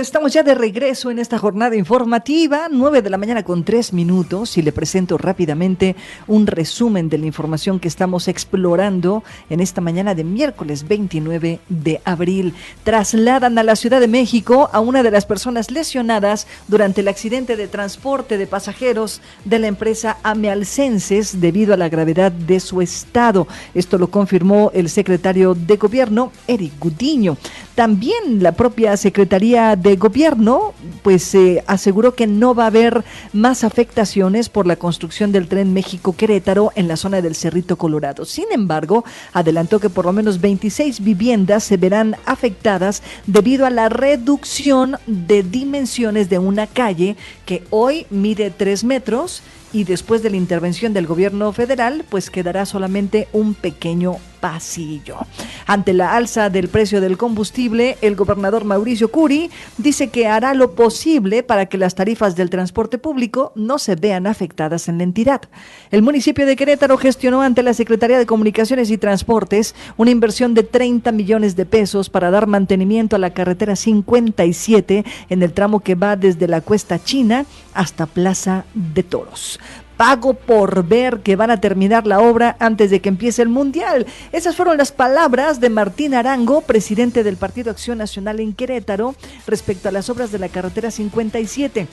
Estamos ya de regreso en esta jornada informativa, 9 de la mañana con 3 minutos, y le presento rápidamente un resumen de la información que estamos explorando en esta mañana de miércoles 29 de abril. Trasladan a la Ciudad de México a una de las personas lesionadas durante el accidente de transporte de pasajeros de la empresa Amealcenses debido a la gravedad de su estado. Esto lo confirmó el secretario de Gobierno, Eric Gudiño. También la propia Secretaría de Gobierno pues aseguró que no va a haber más afectaciones por la construcción del tren México-Querétaro en la zona del Cerrito Colorado. Sin embargo, adelantó que por lo menos 26 viviendas se verán afectadas debido a la reducción de dimensiones de una calle que hoy mide 3 metros y después de la intervención del gobierno federal, pues quedará solamente un pequeño pasillo. Ante la alza del precio del combustible, el gobernador Mauricio Curi dice que hará lo posible para que las tarifas del transporte público no se vean afectadas en la entidad. El municipio de Querétaro gestionó ante la Secretaría de Comunicaciones y Transportes una inversión de 30 millones de pesos para dar mantenimiento a la carretera 57 en el tramo que va desde la Cuesta China hasta Plaza de Toros. Pago por ver que van a terminar la obra antes de que empiece el Mundial. Esas fueron las palabras de Martín Arango, presidente del Partido Acción Nacional en Querétaro, respecto a las obras de la carretera 57.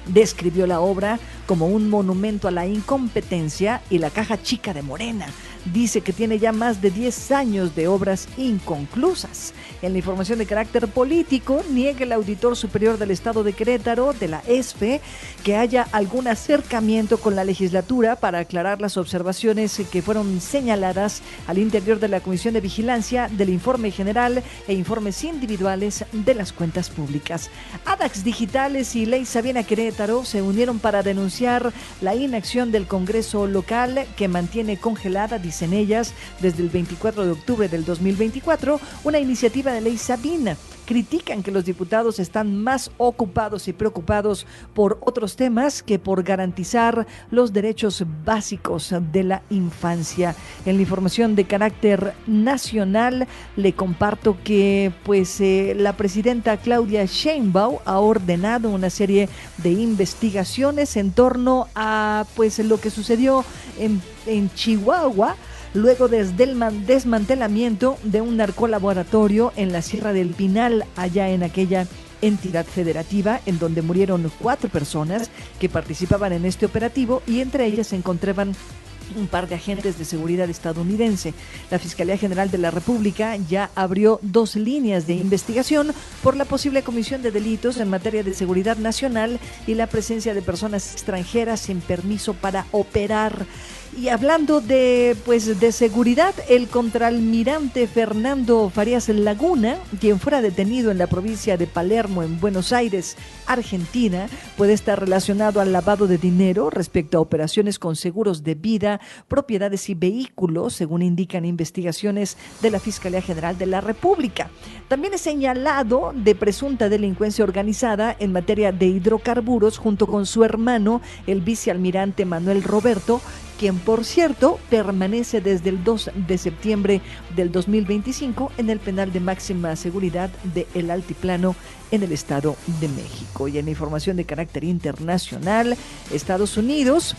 Describió la obra como un monumento a la incompetencia y la caja chica de Morena. Dice que tiene ya más de 10 años de obras inconclusas. En la información de carácter político, niega el auditor superior del Estado de Querétaro, de la ESFE, que haya algún acercamiento con la legislatura para aclarar las observaciones que fueron señaladas al interior de la Comisión de Vigilancia del Informe General e informes individuales de las cuentas públicas. Adax Digitales y Ley Sabina Querétaro se unieron para denunciar la inacción del Congreso local que mantiene congelada, dicen ellas, desde el 24 de octubre del 2024, una iniciativa de Ley Sabina. Critican que los diputados están más ocupados y preocupados por otros temas que por garantizar los derechos básicos de la infancia. En la información de carácter nacional le comparto que la presidenta Claudia Sheinbaum ha ordenado una serie de investigaciones en torno a lo que sucedió en Chihuahua, luego desde el desmantelamiento de un narcolaboratorio en la Sierra del Pinal, allá en aquella entidad federativa, en donde murieron 4 personas que participaban en este operativo y entre ellas se encontraban un par de agentes de seguridad estadounidense. La Fiscalía General de la República ya abrió 2 líneas de investigación por la posible comisión de delitos en materia de seguridad nacional y la presencia de personas extranjeras sin permiso para operar. Y hablando de seguridad, el contraalmirante Fernando Farías Laguna, quien fuera detenido en la provincia de Palermo, en Buenos Aires, Argentina, puede estar relacionado al lavado de dinero respecto a operaciones con seguros de vida, propiedades y vehículos, según indican investigaciones de la Fiscalía General de la República. También es señalado de presunta delincuencia organizada en materia de hidrocarburos junto con su hermano, el vicealmirante Manuel Roberto, quien, por cierto, permanece desde el 2 de septiembre del 2025 en el penal de máxima seguridad de El Altiplano en el Estado de México. Y en información de carácter internacional, Estados Unidos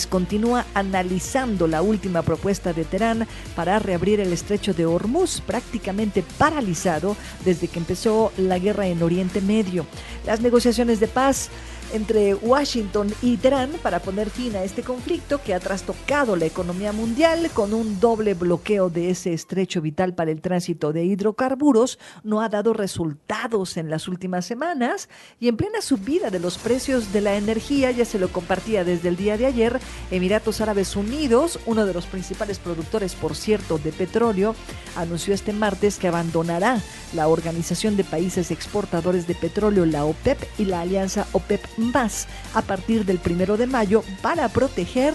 continúa analizando la última propuesta de Teherán para reabrir el estrecho de Hormuz, prácticamente paralizado desde que empezó la guerra en Oriente Medio. las negociaciones de paz entre Washington y Teherán para poner fin a este conflicto que ha trastocado la economía mundial con un doble bloqueo de ese estrecho vital para el tránsito de hidrocarburos no ha dado resultados en las últimas semanas y en plena subida de los precios de la energía, ya se lo compartía desde el día de ayer, Emiratos Árabes Unidos, uno de los principales productores, por cierto, de petróleo, anunció este martes que abandonará la Organización de Países Exportadores de Petróleo, la OPEP, y la alianza OPEP más a partir del 1 de mayo para proteger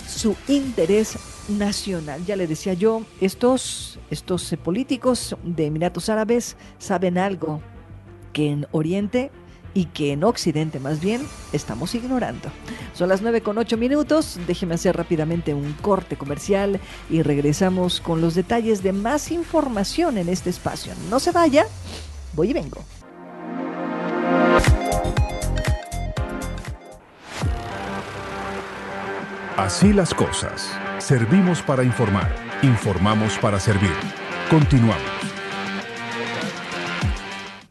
su interés nacional. Ya le decía yo, estos políticos de Emiratos Árabes saben algo que en Oriente y que en Occidente más bien estamos ignorando. Son las 9:08. Déjeme hacer rápidamente un corte comercial y regresamos con los detalles de más información en este espacio. No se vaya, voy y vengo. Así las cosas. Servimos para informar. Informamos para servir. Continuamos.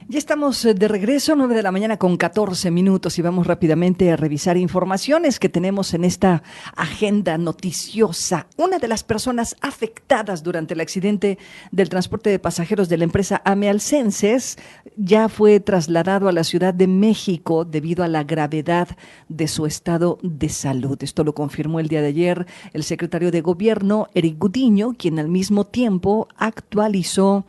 Ya estamos de regreso, 9:14 a.m. y vamos rápidamente a revisar informaciones que tenemos en esta agenda noticiosa. Una de las personas afectadas durante el accidente del transporte de pasajeros de la empresa AME Alcenses ya fue trasladado a la Ciudad de México debido a la gravedad de su estado de salud. Esto lo confirmó el día de ayer el secretario de Gobierno, Eric Gudiño, quien al mismo tiempo actualizó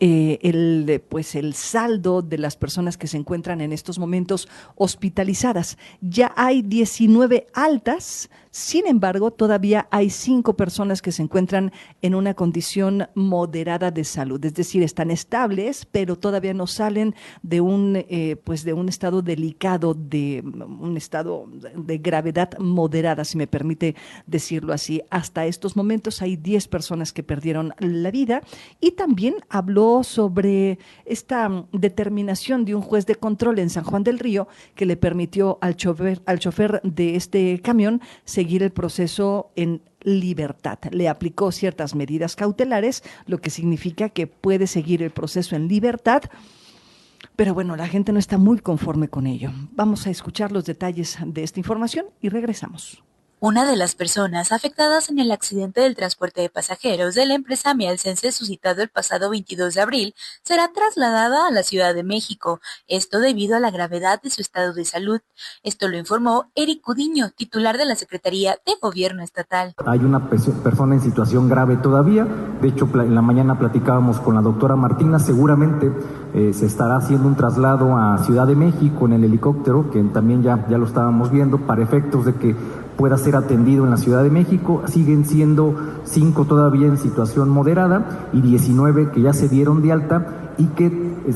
el saldo de las personas que se encuentran en estos momentos hospitalizadas. Ya hay 19 altas, sin embargo, todavía hay 5 personas que se encuentran en una condición moderada de salud, es decir, están estables, pero todavía no salen de un estado delicado, de un estado de gravedad moderada, si me permite decirlo así. Hasta estos momentos hay 10 personas que perdieron la vida y también habló sobre esta determinación de un juez de control en San Juan del Río que le permitió al chofer de este camión seguir el proceso en libertad. Le aplicó ciertas medidas cautelares, lo que significa que puede seguir el proceso en libertad, pero bueno, la gente no está muy conforme con ello. Vamos a escuchar los detalles de esta información y regresamos. Una de las personas afectadas en el accidente del transporte de pasajeros de la empresa AME Alcenses suscitado el pasado 22 de abril será trasladada a la Ciudad de México, esto debido a la gravedad de su estado de salud. Esto lo informó Eric Gudiño, titular de la Secretaría de Gobierno Estatal. Hay una persona en situación grave todavía, de hecho en la mañana platicábamos con la doctora Martina, seguramente se estará haciendo un traslado a Ciudad de México en el helicóptero, que también ya lo estábamos viendo, para efectos de que pueda ser atendido en la Ciudad de México. Siguen siendo 5 todavía en situación moderada y 19 que ya se dieron de alta y que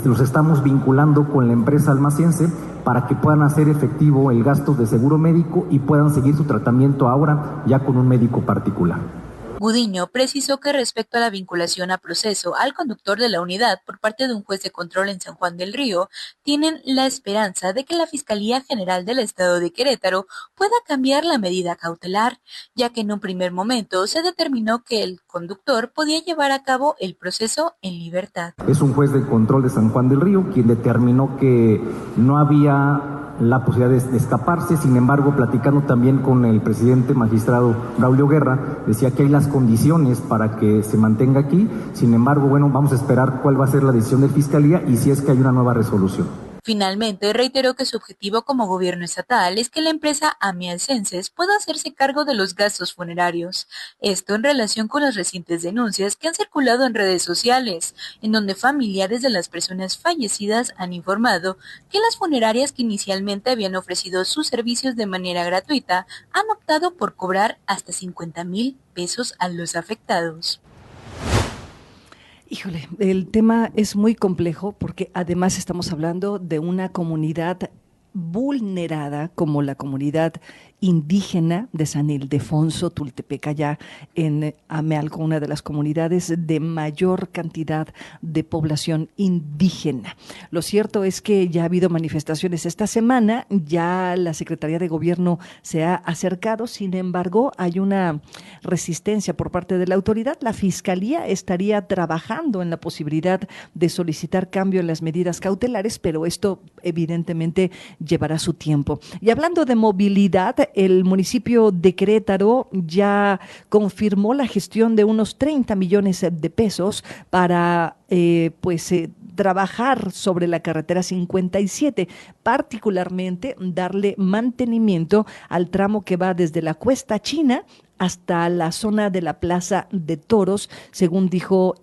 los estamos vinculando con la empresa almacense para que puedan hacer efectivo el gasto de seguro médico y puedan seguir su tratamiento ahora ya con un médico particular. Gudiño precisó que respecto a la vinculación a proceso al conductor de la unidad por parte de un juez de control en San Juan del Río, tienen la esperanza de que la Fiscalía General del Estado de Querétaro pueda cambiar la medida cautelar, ya que en un primer momento se determinó que el conductor podía llevar a cabo el proceso en libertad. Es un juez de control de San Juan del Río quien determinó que no había la posibilidad de escaparse. Sin embargo, platicando también con el presidente magistrado Braulio Guerra, decía que hay las condiciones para que se mantenga aquí. Sin embargo, bueno, vamos a esperar cuál va a ser la decisión de Fiscalía y si es que hay una nueva resolución. Finalmente, reiteró que su objetivo como gobierno estatal es que la empresa AME Alcenses pueda hacerse cargo de los gastos funerarios. Esto en relación con las recientes denuncias que han circulado en redes sociales, en donde familiares de las personas fallecidas han informado que las funerarias que inicialmente habían ofrecido sus servicios de manera gratuita han optado por cobrar hasta 50,000 pesos a los afectados. Híjole, el tema es muy complejo porque además estamos hablando de una comunidad vulnerada como la comunidad indígena de San Ildefonso, Tultepec, allá en Amealco, una de las comunidades de mayor cantidad de población indígena. Lo cierto es que ya ha habido manifestaciones esta semana, ya la Secretaría de Gobierno se ha acercado, sin embargo, hay una resistencia por parte de la autoridad. La Fiscalía estaría trabajando en la posibilidad de solicitar cambio en las medidas cautelares, pero esto evidentemente llevará su tiempo. Y hablando de movilidad, el municipio de Querétaro ya confirmó la gestión de unos 30 millones de pesos para trabajar sobre la carretera 57, particularmente darle mantenimiento al tramo que va desde la Cuesta China hasta la zona de la Plaza de Toros, según dijo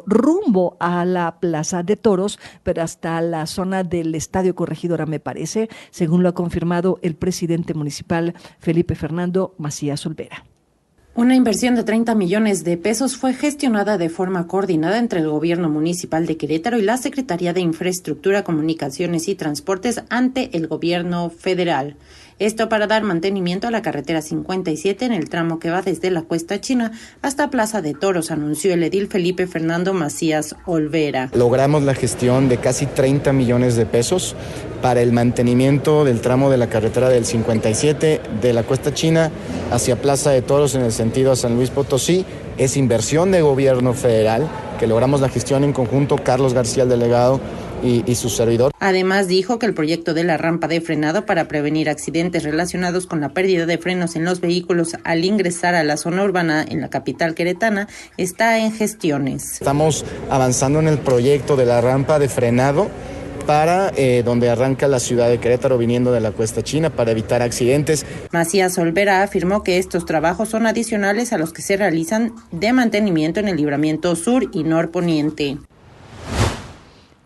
rumbo a la Plaza de Toros, pero hasta la zona del Estadio Corregidora, me parece, según lo ha confirmado el presidente municipal Felipe Fernando Macías Olvera. Una inversión de 30 millones de pesos fue gestionada de forma coordinada entre el Gobierno Municipal de Querétaro y la Secretaría de Infraestructura, Comunicaciones y Transportes ante el Gobierno Federal. Esto para dar mantenimiento a la carretera 57 en el tramo que va desde la Cuesta China hasta Plaza de Toros, anunció el edil Felipe Fernando Macías Olvera. Logramos la gestión de casi 30 millones de pesos para el mantenimiento del tramo de la carretera del 57 de la Cuesta China hacia Plaza de Toros en el sentido a San Luis Potosí. Es inversión de Gobierno Federal que logramos la gestión en conjunto Carlos García, el delegado, y su servidor. Además dijo que el proyecto de la rampa de frenado para prevenir accidentes relacionados con la pérdida de frenos en los vehículos al ingresar a la zona urbana en la capital queretana está en gestiones. Estamos avanzando en el proyecto de la rampa de frenado para donde arranca la ciudad de Querétaro viniendo de la Cuesta China para evitar accidentes. Macías Olvera afirmó que estos trabajos son adicionales a los que se realizan de mantenimiento en el libramiento sur y norponiente.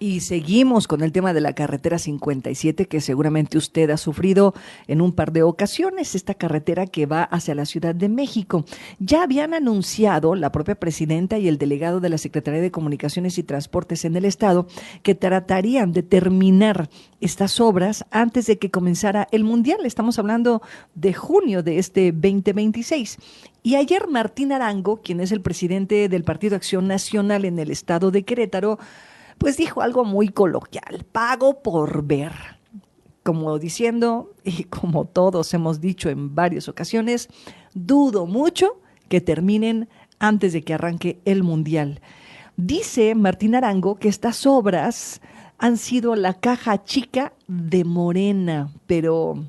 Y seguimos con el tema de la carretera 57, que seguramente usted ha sufrido en un par de ocasiones, esta carretera que va hacia la Ciudad de México. Ya habían anunciado la propia presidenta y el delegado de la Secretaría de Comunicaciones y Transportes en el Estado que tratarían de terminar estas obras antes de que comenzara el Mundial. Estamos hablando de junio de este 2026. Y ayer Martín Arango, quien es el presidente del Partido Acción Nacional en el Estado de Querétaro, pues dijo algo muy coloquial: pago por ver. Como diciendo, y como todos hemos dicho en varias ocasiones, dudo mucho que terminen antes de que arranque el Mundial. Dice Martín Arango que estas obras han sido la caja chica de Morena, pero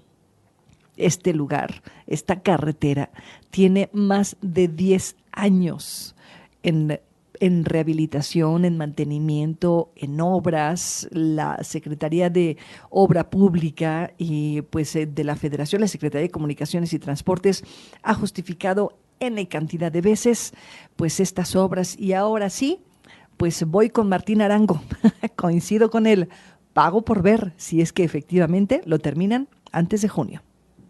este lugar, esta carretera, tiene más de 10 años en rehabilitación, en mantenimiento, en obras. La Secretaría de Obra Pública y pues de la Federación, la Secretaría de Comunicaciones y Transportes, ha justificado N cantidad de veces pues estas obras. Y ahora sí, pues voy con Martín Arango, coincido con él, pago por ver si es que efectivamente lo terminan antes de junio.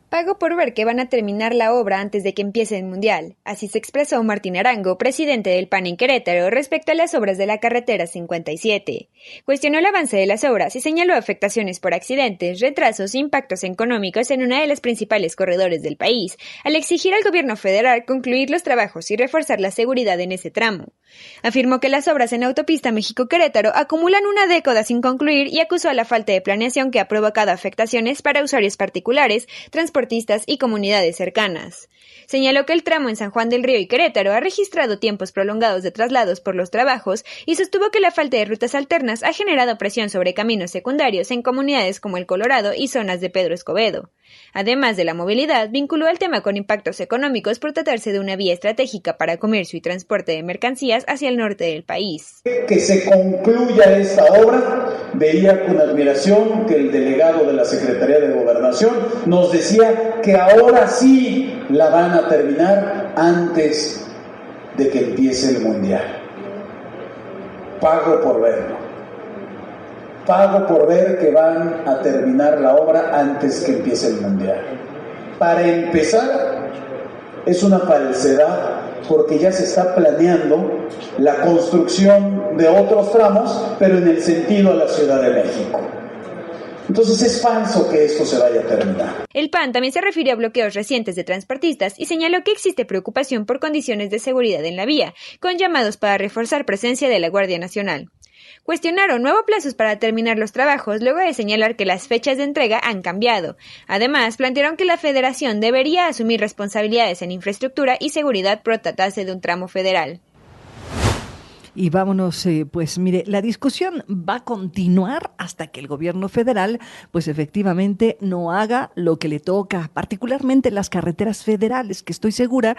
Pago por ver que van a terminar la obra antes de que empiece el Mundial. Así se expresó Martín Arango, presidente del PAN en Querétaro, respecto a las obras de la carretera 57. Cuestionó el avance de las obras y señaló afectaciones por accidentes, retrasos e impactos económicos en una de las principales corredores del país, al exigir al gobierno federal concluir los trabajos y reforzar la seguridad en ese tramo. Afirmó que las obras en autopista México-Querétaro acumulan una década sin concluir y acusó a la falta de planeación que ha provocado afectaciones para usuarios particulares, transportistas y comunidades cercanas. Señaló que el tramo en San Juan del Río y Querétaro ha registrado tiempos prolongados de traslados por los trabajos y sostuvo que la falta de rutas alternas ha generado presión sobre caminos secundarios en comunidades como El Colorado y zonas de Pedro Escobedo. Además de la movilidad, vinculó el tema con impactos económicos por tratarse de una vía estratégica para comercio y transporte de mercancías hacia el norte del país. Que se concluya esta obra, veía con admiración que el delegado de la Secretaría de Gobernación nos decía que ahora sí la van a terminar antes de que empiece el Mundial. Pago por verlo. Pago por ver que van a terminar la obra antes que empiece el Mundial. Para empezar, es una falsedad porque ya se está planeando la construcción de otros tramos, pero en el sentido a la Ciudad de México. Entonces es falso que esto se vaya a terminar. El PAN también se refirió a bloqueos recientes de transportistas y señaló que existe preocupación por condiciones de seguridad en la vía, con llamados para reforzar presencia de la Guardia Nacional. Cuestionaron nuevos plazos para terminar los trabajos luego de señalar que las fechas de entrega han cambiado. Además, plantearon que la Federación debería asumir responsabilidades en infraestructura y seguridad por tratarse de un tramo federal. Y vámonos, pues mire, la discusión va a continuar hasta que el gobierno federal, pues efectivamente no haga lo que le toca, particularmente las carreteras federales, que estoy segura,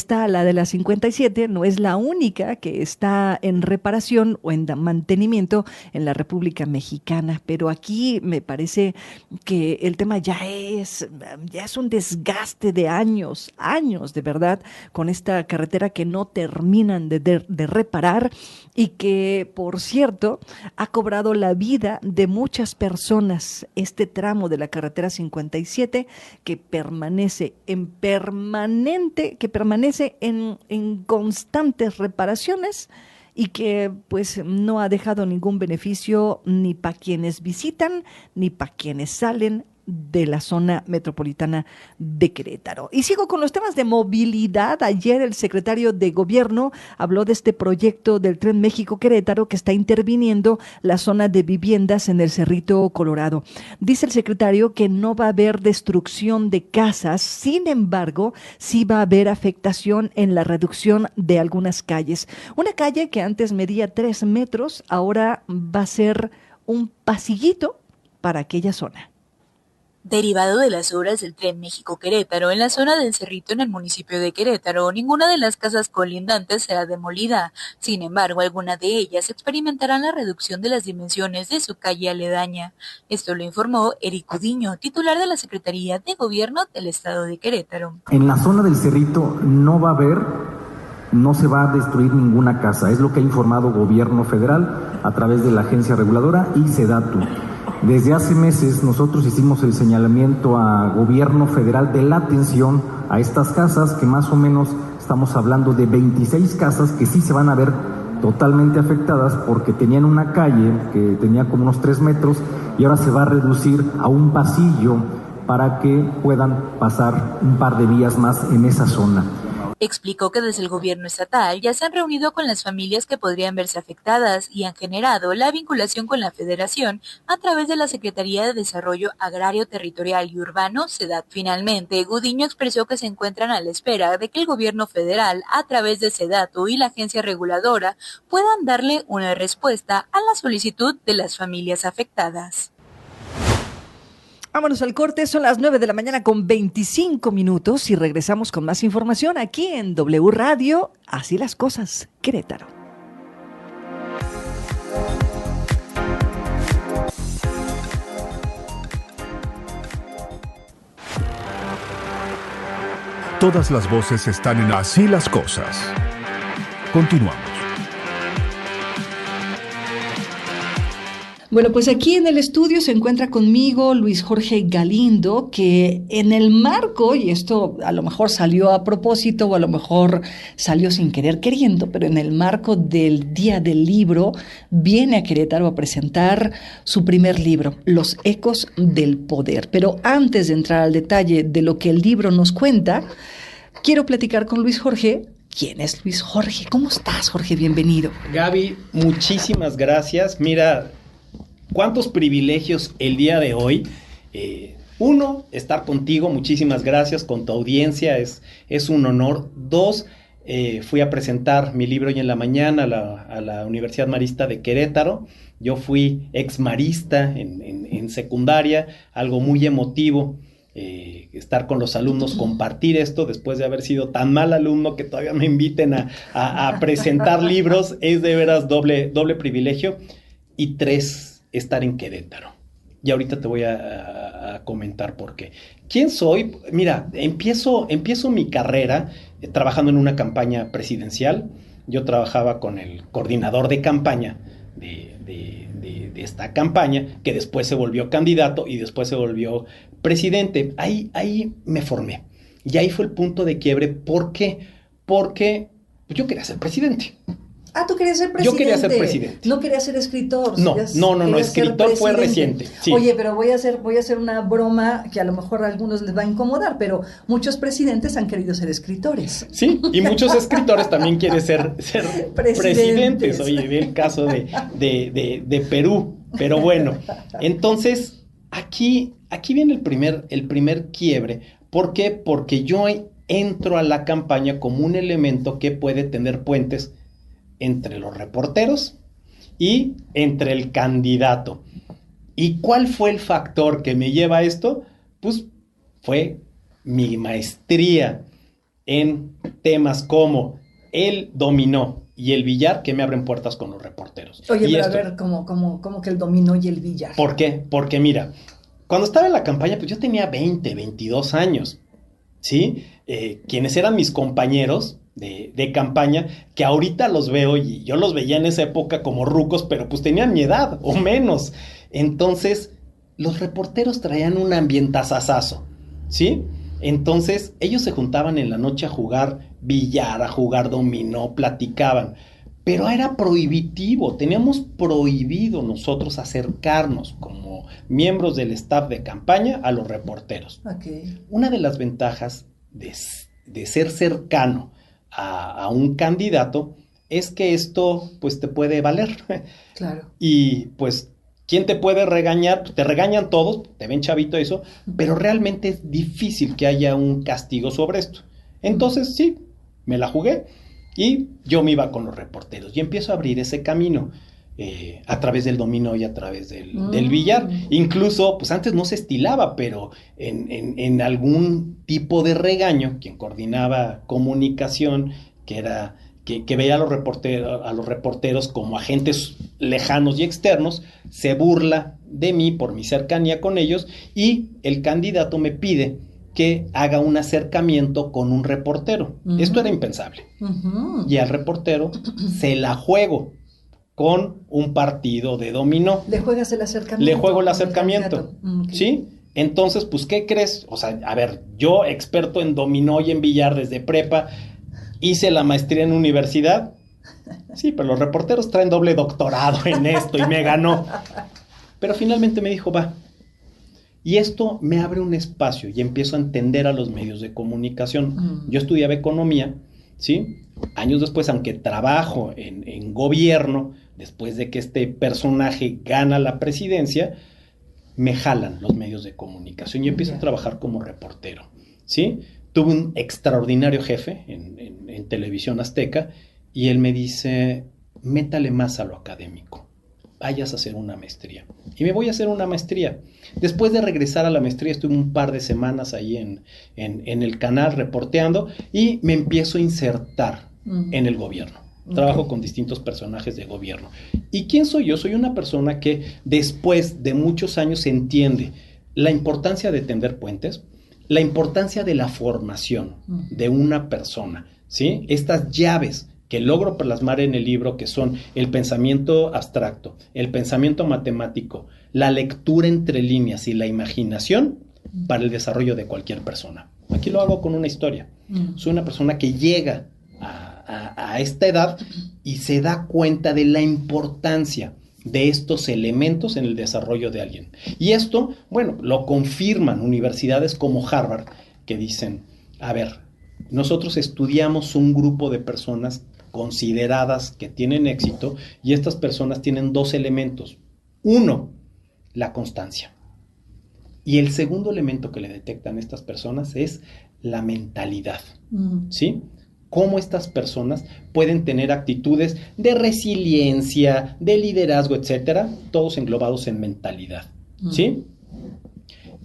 la de la 57, no es la única que está en reparación o en mantenimiento en la República Mexicana, pero aquí me parece que el tema ya es un desgaste de años de verdad, con esta carretera que no terminan de reparar, y que, por cierto, ha cobrado la vida de muchas personas. Este tramo de la carretera 57 que permanece en constantes reparaciones y que pues no ha dejado ningún beneficio ni para quienes visitan ni para quienes salen de la zona metropolitana de Querétaro. Y sigo con los temas de movilidad. Ayer el secretario de Gobierno habló de este proyecto del Tren México-Querétaro que está interviniendo la zona de viviendas en el Cerrito Colorado. Dice el secretario que no va a haber destrucción de casas, sin embargo, sí va a haber afectación en la reducción de algunas calles. Una calle que antes medía 3 metros, ahora va a ser un pasillito para aquella zona. Derivado de las obras del Tren México-Querétaro en la zona del Cerrito en el municipio de Querétaro, ninguna de las casas colindantes será demolida. Sin embargo, algunas de ellas experimentarán la reducción de las dimensiones de su calle aledaña. Esto lo informó Eric Gudiño, titular de la Secretaría de Gobierno del Estado de Querétaro. En la zona del Cerrito no se va a destruir ninguna casa, es lo que ha informado Gobierno Federal a través de la agencia reguladora y SEDATU. Desde hace meses nosotros hicimos el señalamiento a Gobierno Federal de la atención a estas casas, que más o menos estamos hablando de 26 casas que sí se van a ver totalmente afectadas porque tenían una calle que tenía como unos 3 metros y ahora se va a reducir a un pasillo para que puedan pasar un par de días más en esa zona. Explicó que desde el gobierno estatal ya se han reunido con las familias que podrían verse afectadas y han generado la vinculación con la Federación a través de la Secretaría de Desarrollo Agrario, Territorial y Urbano, SEDAT. Finalmente, Gudiño expresó que se encuentran a la espera de que el gobierno federal, a través de SEDATU y la agencia reguladora, puedan darle una respuesta a la solicitud de las familias afectadas. Vámonos al corte, son las 9 de la mañana con 25 minutos y regresamos con más información aquí en W Radio, Así las Cosas, Querétaro. Todas las voces están en Así las Cosas. Continuamos. Bueno, pues aquí en el estudio se encuentra conmigo Luis Jorge Galindo, que en el marco, y esto a lo mejor salió a propósito o a lo mejor salió sin querer queriendo, pero en el marco del Día del Libro, viene a Querétaro a presentar su primer libro, Los Ecos del Poder. Pero antes de entrar al detalle de lo que el libro nos cuenta, quiero platicar con Luis Jorge. ¿Quién es Luis Jorge? ¿Cómo estás, Jorge? Bienvenido. Gaby, muchísimas gracias. Mira, cuántos privilegios el día de hoy. Uno, estar contigo, muchísimas gracias, con tu audiencia, es un honor. Dos, fui a presentar mi libro hoy en la mañana a la Universidad Marista de Querétaro. Yo fui exmarista en secundaria, algo muy emotivo. Estar con los alumnos, compartir esto después de haber sido tan mal alumno que todavía me inviten a presentar libros, es de veras doble privilegio. Y tres, estar en Querétaro. Y ahorita te voy a comentar por qué. ¿Quién soy? Mira, empiezo mi carrera trabajando en una campaña presidencial. Yo trabajaba con el coordinador de campaña de esta campaña, que después se volvió candidato y después se volvió presidente. Ahí me formé. Y ahí fue el punto de quiebre. ¿Por qué? Porque yo quería ser presidente. Ah, tú querías ser presidente. Yo quería ser presidente. No querías ser escritor. No, escritor fue reciente. Sí. Oye, pero voy a hacer una broma que a lo mejor a algunos les va a incomodar, pero muchos presidentes han querido ser escritores. Sí, y muchos escritores también quieren ser presidentes. Oye, ve el caso de Perú. Pero bueno, entonces, aquí viene el primer quiebre. ¿Por qué? Porque yo entro a la campaña como un elemento que puede tender puentes entre los reporteros y entre el candidato. ¿Y cuál fue el factor que me lleva a esto? Pues fue mi maestría en temas como el dominó y el billar, que me abren puertas con los reporteros. Oye, pero a ver, ¿cómo que el dominó y el billar? ¿Por qué? Porque mira, cuando estaba en la campaña, pues yo tenía 22 años, ¿sí? Quienes eran mis compañeros de campaña, que ahorita los veo y yo los veía en esa época como rucos, pero pues tenían mi edad o menos. Entonces, los reporteros traían un ambientazazazo, ¿sí? Entonces, ellos se juntaban en la noche a jugar billar, a jugar dominó, platicaban, pero era prohibitivo, teníamos prohibido nosotros acercarnos como miembros del staff de campaña a los reporteros. Okay. Una de las ventajas de ser cercano a un candidato es que esto pues te puede valer. Claro. Y pues, ¿quién te puede regañar? Te regañan todos, te ven chavito eso, pero realmente es difícil que haya un castigo sobre esto. Entonces sí, me la jugué y yo me iba con los reporteros y empiezo a abrir ese camino a través del dominó y a través del billar. Incluso, pues antes no se estilaba, pero en algún tipo de regaño, quien coordinaba comunicación, que veía a los reporteros como agentes lejanos y externos, se burla de mí por mi cercanía con ellos y el candidato me pide que haga un acercamiento con un reportero. Esto era impensable. Y al reportero se la juego con un partido de dominó. ¿Le juegas el acercamiento? Le juego el acercamiento, okay. ¿Sí? Entonces, pues, ¿qué crees? O sea, a ver, yo experto en dominó y en billar desde prepa, hice la maestría en universidad. Sí, pero los reporteros traen doble doctorado en esto y me ganó. Pero finalmente me dijo, va. Y esto me abre un espacio y empiezo a entender a los medios de comunicación. Yo estudiaba economía, ¿sí? Años después, aunque trabajo en gobierno, después de que este personaje gana la presidencia, me jalan los medios de comunicación y empiezo a trabajar como reportero, ¿sí? Tuve un extraordinario jefe en Televisión Azteca y él me dice, métale más a lo académico, vayas a hacer una maestría. Y me voy a hacer una maestría. Después de regresar a la maestría, estuve un par de semanas ahí en el canal reporteando y me empiezo a insertar en el gobierno. Trabajo con distintos personajes de gobierno. ¿Y quién soy yo? Soy una persona que después de muchos años entiende la importancia de tender puentes, la importancia de la formación de una persona, ¿sí? Estas llaves que logro plasmar en el libro, que son el pensamiento abstracto, el pensamiento matemático, la lectura entre líneas y la imaginación para el desarrollo de cualquier persona. Aquí lo hago con una historia. Soy una persona que llega a esta edad y se da cuenta de la importancia de estos elementos en el desarrollo de alguien. Y esto, bueno, lo confirman universidades como Harvard, que dicen, a ver, nosotros estudiamos un grupo de personas consideradas que tienen éxito y estas personas tienen dos elementos. Uno, la constancia. Y el segundo elemento que le detectan estas personas es la mentalidad, ¿sí? Cómo estas personas pueden tener actitudes de resiliencia, de liderazgo, etcétera, todos englobados en mentalidad, ¿sí?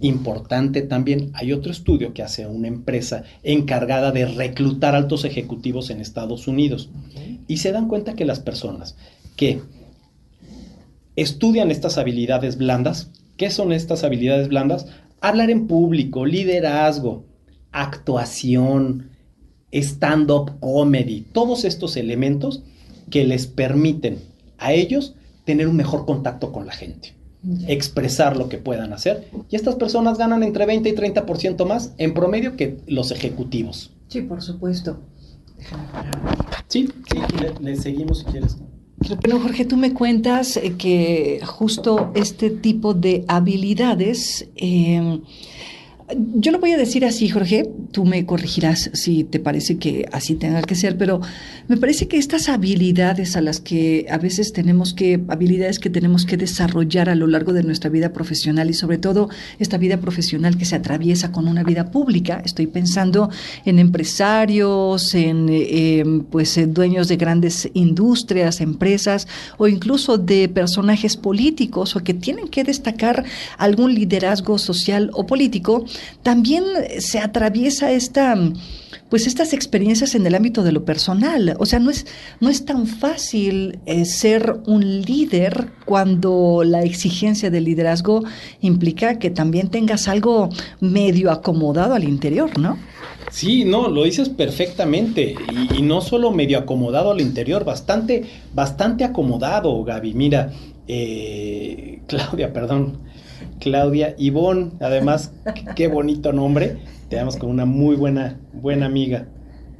Importante también, hay otro estudio que hace una empresa encargada de reclutar altos ejecutivos en Estados Unidos. Y se dan cuenta que las personas que estudian estas habilidades blandas, ¿qué son estas habilidades blandas? Hablar en público, liderazgo, actuación, stand-up comedy, todos estos elementos que les permiten a ellos tener un mejor contacto con la gente, expresar lo que puedan hacer, y estas personas ganan entre 20 y 30% más en promedio que los ejecutivos. Sí, por supuesto. Sí, le seguimos si quieres. Bueno, Jorge, tú me cuentas que justo este tipo de habilidades, yo lo voy a decir así, Jorge, tú me corregirás si te parece que así tenga que ser, pero me parece que estas habilidades a las que a veces habilidades que tenemos que desarrollar a lo largo de nuestra vida profesional y sobre todo esta vida profesional que se atraviesa con una vida pública, estoy pensando en empresarios, en dueños de grandes industrias, empresas o incluso de personajes políticos o que tienen que destacar algún liderazgo social o político. También se atraviesa estas experiencias en el ámbito de lo personal. O sea, no es tan fácil ser un líder cuando la exigencia del liderazgo implica que también tengas algo medio acomodado al interior, ¿no? Sí, no, lo dices perfectamente, y no solo medio acomodado al interior, bastante acomodado, Gaby. Mira, Claudia Ivonne, además, qué bonito nombre, tenemos con una muy buena amiga,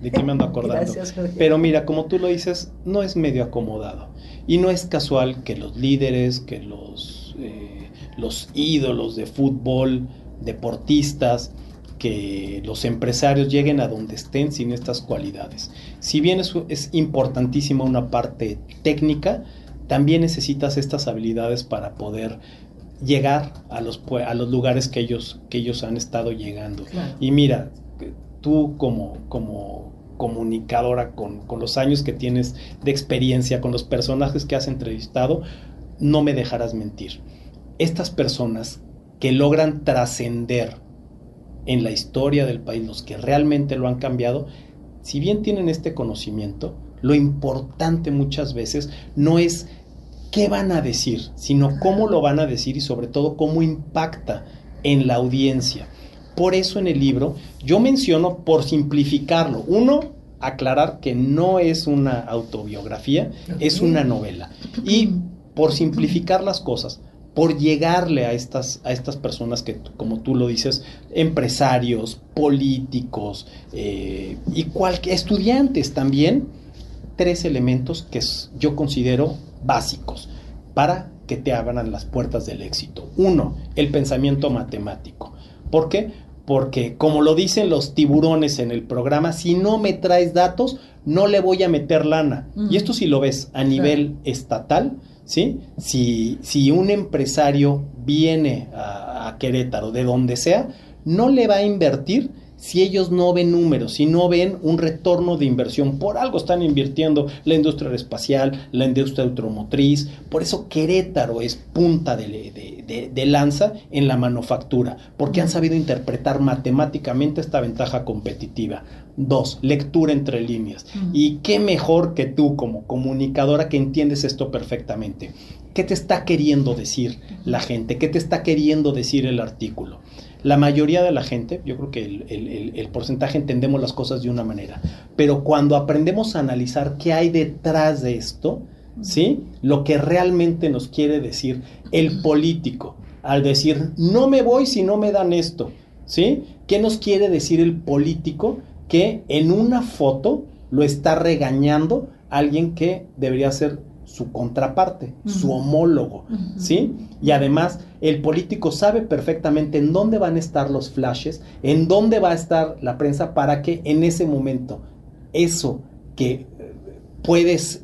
de qué me ando acordando. Gracias, Jorge. Pero mira, como tú lo dices, no es medio acomodado, y no es casual que los líderes, que los ídolos de fútbol, deportistas, que los empresarios lleguen a donde estén sin estas cualidades. Si bien es importantísima una parte técnica, también necesitas estas habilidades para poder llegar a los lugares que ellos han estado llegando. Claro. Y mira, tú como comunicadora con los años que tienes de experiencia, con los personajes que has entrevistado, no me dejarás mentir. Estas personas que logran trascender en la historia del país, los que realmente lo han cambiado, si bien tienen este conocimiento, lo importante muchas veces no es qué van a decir, sino cómo lo van a decir y sobre todo cómo impacta en la audiencia. Por eso en el libro yo menciono, por simplificarlo, aclarar que no es una autobiografía, es una novela. Y por simplificar las cosas, por llegarle a estas personas que, como tú lo dices, empresarios, políticos y estudiantes también, 3 elementos que yo considero básicos para que te abran las puertas del éxito. 1, el pensamiento matemático. ¿Por qué? Porque, como lo dicen los tiburones en el programa, si no me traes datos, no le voy a meter lana. Y esto si lo ves a nivel estatal, ¿sí? Si un empresario viene a Querétaro, de donde sea, no le va a invertir si ellos no ven números, si no ven un retorno de inversión. Por algo están invirtiendo la industria aeroespacial, la industria automotriz. Por eso Querétaro es punta de lanza en la manufactura, porque han sabido interpretar matemáticamente esta ventaja competitiva. 2, lectura entre líneas. Y qué mejor que tú como comunicadora que entiendes esto perfectamente. ¿Qué te está queriendo decir la gente? ¿Qué te está queriendo decir el artículo? La mayoría de la gente, yo creo que el porcentaje entendemos las cosas de una manera, pero cuando aprendemos a analizar qué hay detrás de esto, ¿sí? Lo que realmente nos quiere decir el político, al decir, no me voy si no me dan esto, ¿sí? ¿Qué nos quiere decir el político que en una foto lo está regañando alguien que debería ser su contraparte, su homólogo, ¿sí? Y además, el político sabe perfectamente en dónde van a estar los flashes, en dónde va a estar la prensa para que en ese momento eso que puedes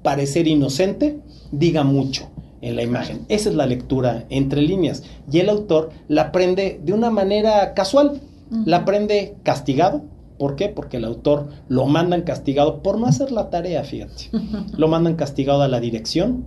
parecer inocente, diga mucho en la imagen. Esa es la lectura entre líneas. Y el autor la aprende de una manera casual, la aprende castigado. ¿Por qué? Porque el autor lo mandan castigado por no hacer la tarea, fíjate. Lo mandan castigado a la dirección,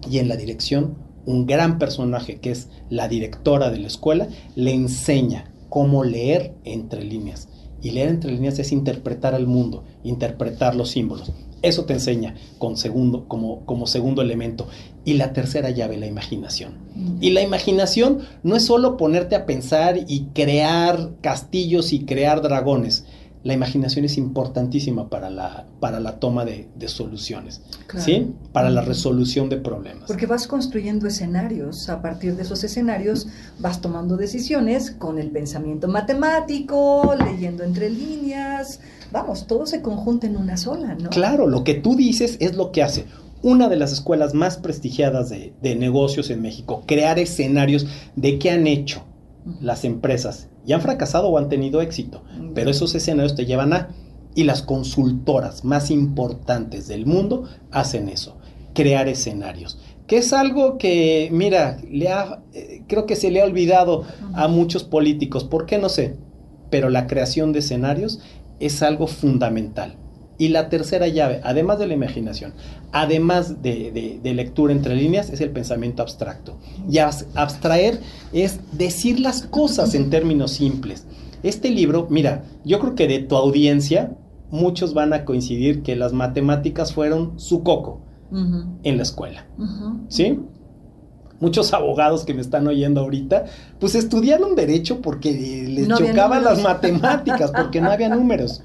y en la dirección un gran personaje que es la directora de la escuela le enseña cómo leer entre líneas. Y leer entre líneas es interpretar al mundo, interpretar los símbolos. Eso te enseña como segundo elemento. Y la tercera llave, la imaginación. Y la imaginación no es solo ponerte a pensar y crear castillos y crear dragones. la imaginación es importantísima para la toma de soluciones, Claro. ¿sí? Para la resolución de problemas. Porque vas construyendo escenarios, a partir de esos escenarios vas tomando decisiones con el pensamiento matemático, leyendo entre líneas, vamos, todo se conjunta en una sola, ¿no? Claro, lo que tú dices es lo que hace una de las escuelas más prestigiadas de negocios en México, crear escenarios de qué han hecho las empresas y han fracasado o han tenido éxito, pero esos escenarios te llevan a, y las consultoras más importantes del mundo hacen eso, crear escenarios, que es algo que, mira, creo que se le ha olvidado a muchos políticos, ¿por qué? No sé, pero la creación de escenarios es algo fundamental. Y la tercera llave, además de la imaginación, además de lectura entre líneas, es el pensamiento abstracto. Y abstraer es decir las cosas en términos simples. Este libro, mira, yo creo que de tu audiencia, muchos van a coincidir que las matemáticas fueron su coco en la escuela, ¿sí? Muchos abogados que me están oyendo ahorita, pues estudiaron derecho porque les chocaban las matemáticas, porque no había números.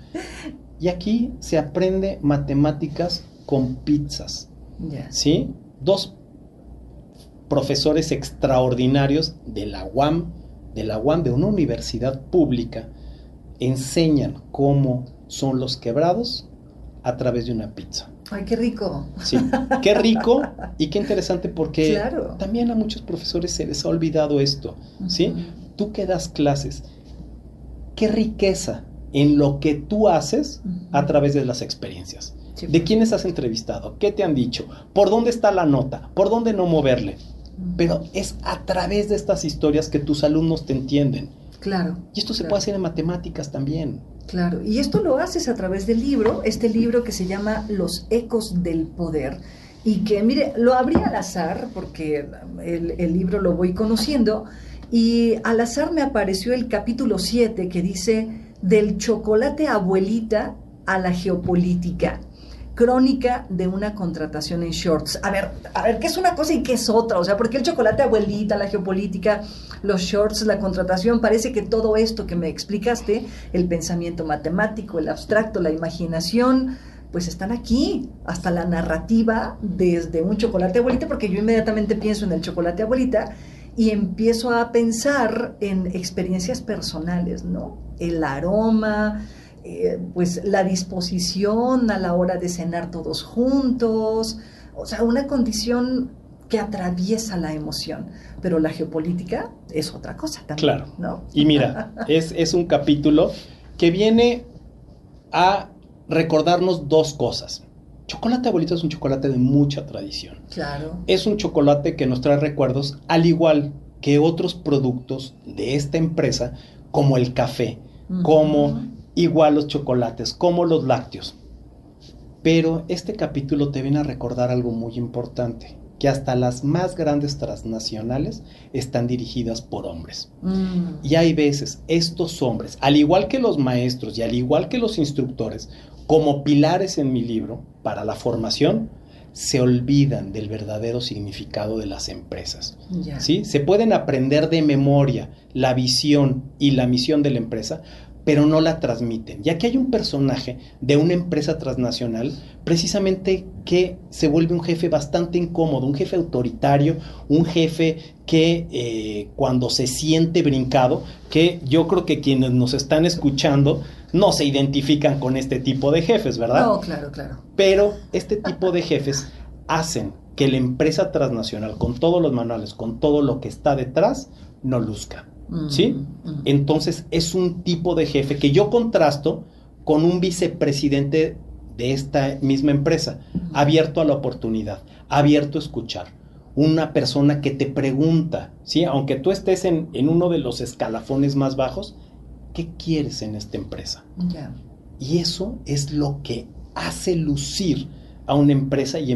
Y aquí se aprende matemáticas con pizzas, ¿sí? 2 profesores extraordinarios de la UAM, de una universidad pública, enseñan cómo son los quebrados a través de una pizza. ¡Ay, qué rico! Sí, qué rico y qué interesante porque Claro. también a muchos profesores se les ha olvidado esto, ¿sí? Tú que das clases, qué riqueza en lo que tú haces a través de las experiencias. Sí. ¿De quiénes has entrevistado? ¿Qué te han dicho? ¿Por dónde está la nota? ¿Por dónde no moverle? Pero es a través de estas historias que tus alumnos te entienden. Claro. Y esto se puede hacer en matemáticas también. Claro, y esto lo haces a través del libro, este libro que se llama Los ecos del poder, y que, mire, lo abrí al azar, porque el libro lo voy conociendo, y al azar me apareció el capítulo 7 que dice, del chocolate abuelita a la geopolítica, crónica de una contratación en shorts. A ver, ¿qué es una cosa y qué es otra? O sea, ¿por qué el chocolate abuelita, la geopolítica, los shorts, la contratación? Parece que todo esto que me explicaste, el pensamiento matemático, el abstracto, la imaginación, pues están aquí, hasta la narrativa desde un chocolate abuelita, porque yo inmediatamente pienso en el chocolate abuelita y empiezo a pensar en experiencias personales, ¿no? El aroma, pues la disposición a la hora de cenar todos juntos, o sea, una condición que atraviesa la emoción, pero la geopolítica es otra cosa también, Claro, ¿no? Y mira, es un capítulo que viene a recordarnos 2 cosas. Chocolate abuelito es un chocolate de mucha tradición. Claro. Es un chocolate que nos trae recuerdos, al igual que otros productos de esta empresa, como el café, como igual los chocolates, como los lácteos. Pero este capítulo te viene a recordar algo muy importante, que hasta las más grandes transnacionales están dirigidas por hombres. Y hay veces estos hombres, al igual que los maestros y al igual que los instructores, como pilares en mi libro para la formación, se olvidan del verdadero significado de las empresas. Ya. ¿Sí? Se pueden aprender de memoria la visión y la misión de la empresa, pero no la transmiten. Y aquí hay un personaje de una empresa transnacional, precisamente que se vuelve un jefe bastante incómodo, un jefe autoritario, un jefe que cuando se siente brincado, que yo creo que quienes nos están escuchando no se identifican con este tipo de jefes, ¿verdad? No, claro, claro. Pero este tipo de jefes hacen que la empresa transnacional, con todos los manuales, con todo lo que está detrás, no luzca. ¿Sí? Entonces es un tipo de jefe que yo contrasto con un vicepresidente de esta misma empresa, abierto a la oportunidad, abierto a escuchar, una persona que te pregunta, ¿sí? Aunque tú estés en uno de los escalafones más bajos, ¿qué quieres en esta empresa? Ya. Y eso es lo que hace lucir a una empresa y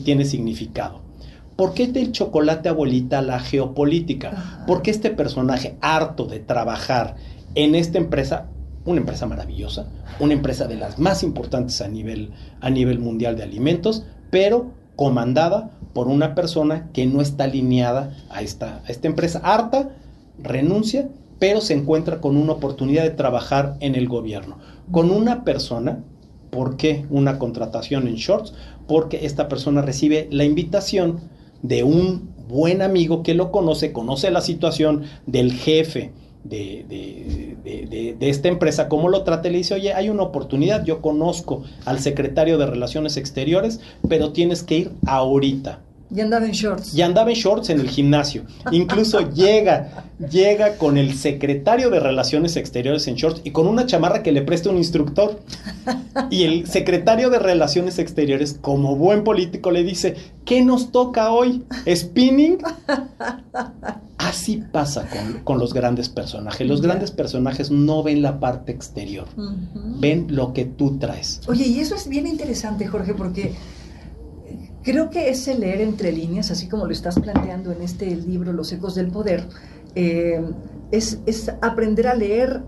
tiene significado. ¿Por qué del chocolate abuelita a la geopolítica? Porque este personaje, harto de trabajar en esta empresa, una empresa maravillosa, una empresa de las más importantes a nivel mundial de alimentos, pero comandada por una persona que no está alineada a esta empresa, harta, renuncia, pero se encuentra con una oportunidad de trabajar en el gobierno. con una persona. ¿Por qué una contratación en shorts? Porque esta persona recibe la invitación de un buen amigo que lo conoce la situación del jefe de esta empresa, cómo lo trata, y le dice, oye, hay una oportunidad, yo conozco al secretario de Relaciones Exteriores, pero tienes que ir ahorita. Y andaba en shorts. Y andaba en shorts en el gimnasio. Incluso llega con el secretario de Relaciones Exteriores en shorts y con una chamarra que le presta un instructor. Y el secretario de Relaciones Exteriores, como buen político, le dice, ¿qué nos toca hoy? ¿Spinning? Así pasa con los grandes personajes. Los grandes personajes no ven la parte exterior. Ven lo que tú traes. Oye, y eso es bien interesante, Jorge, porque creo que ese leer entre líneas, así como lo estás planteando en este libro, Los ecos del poder, es aprender a leer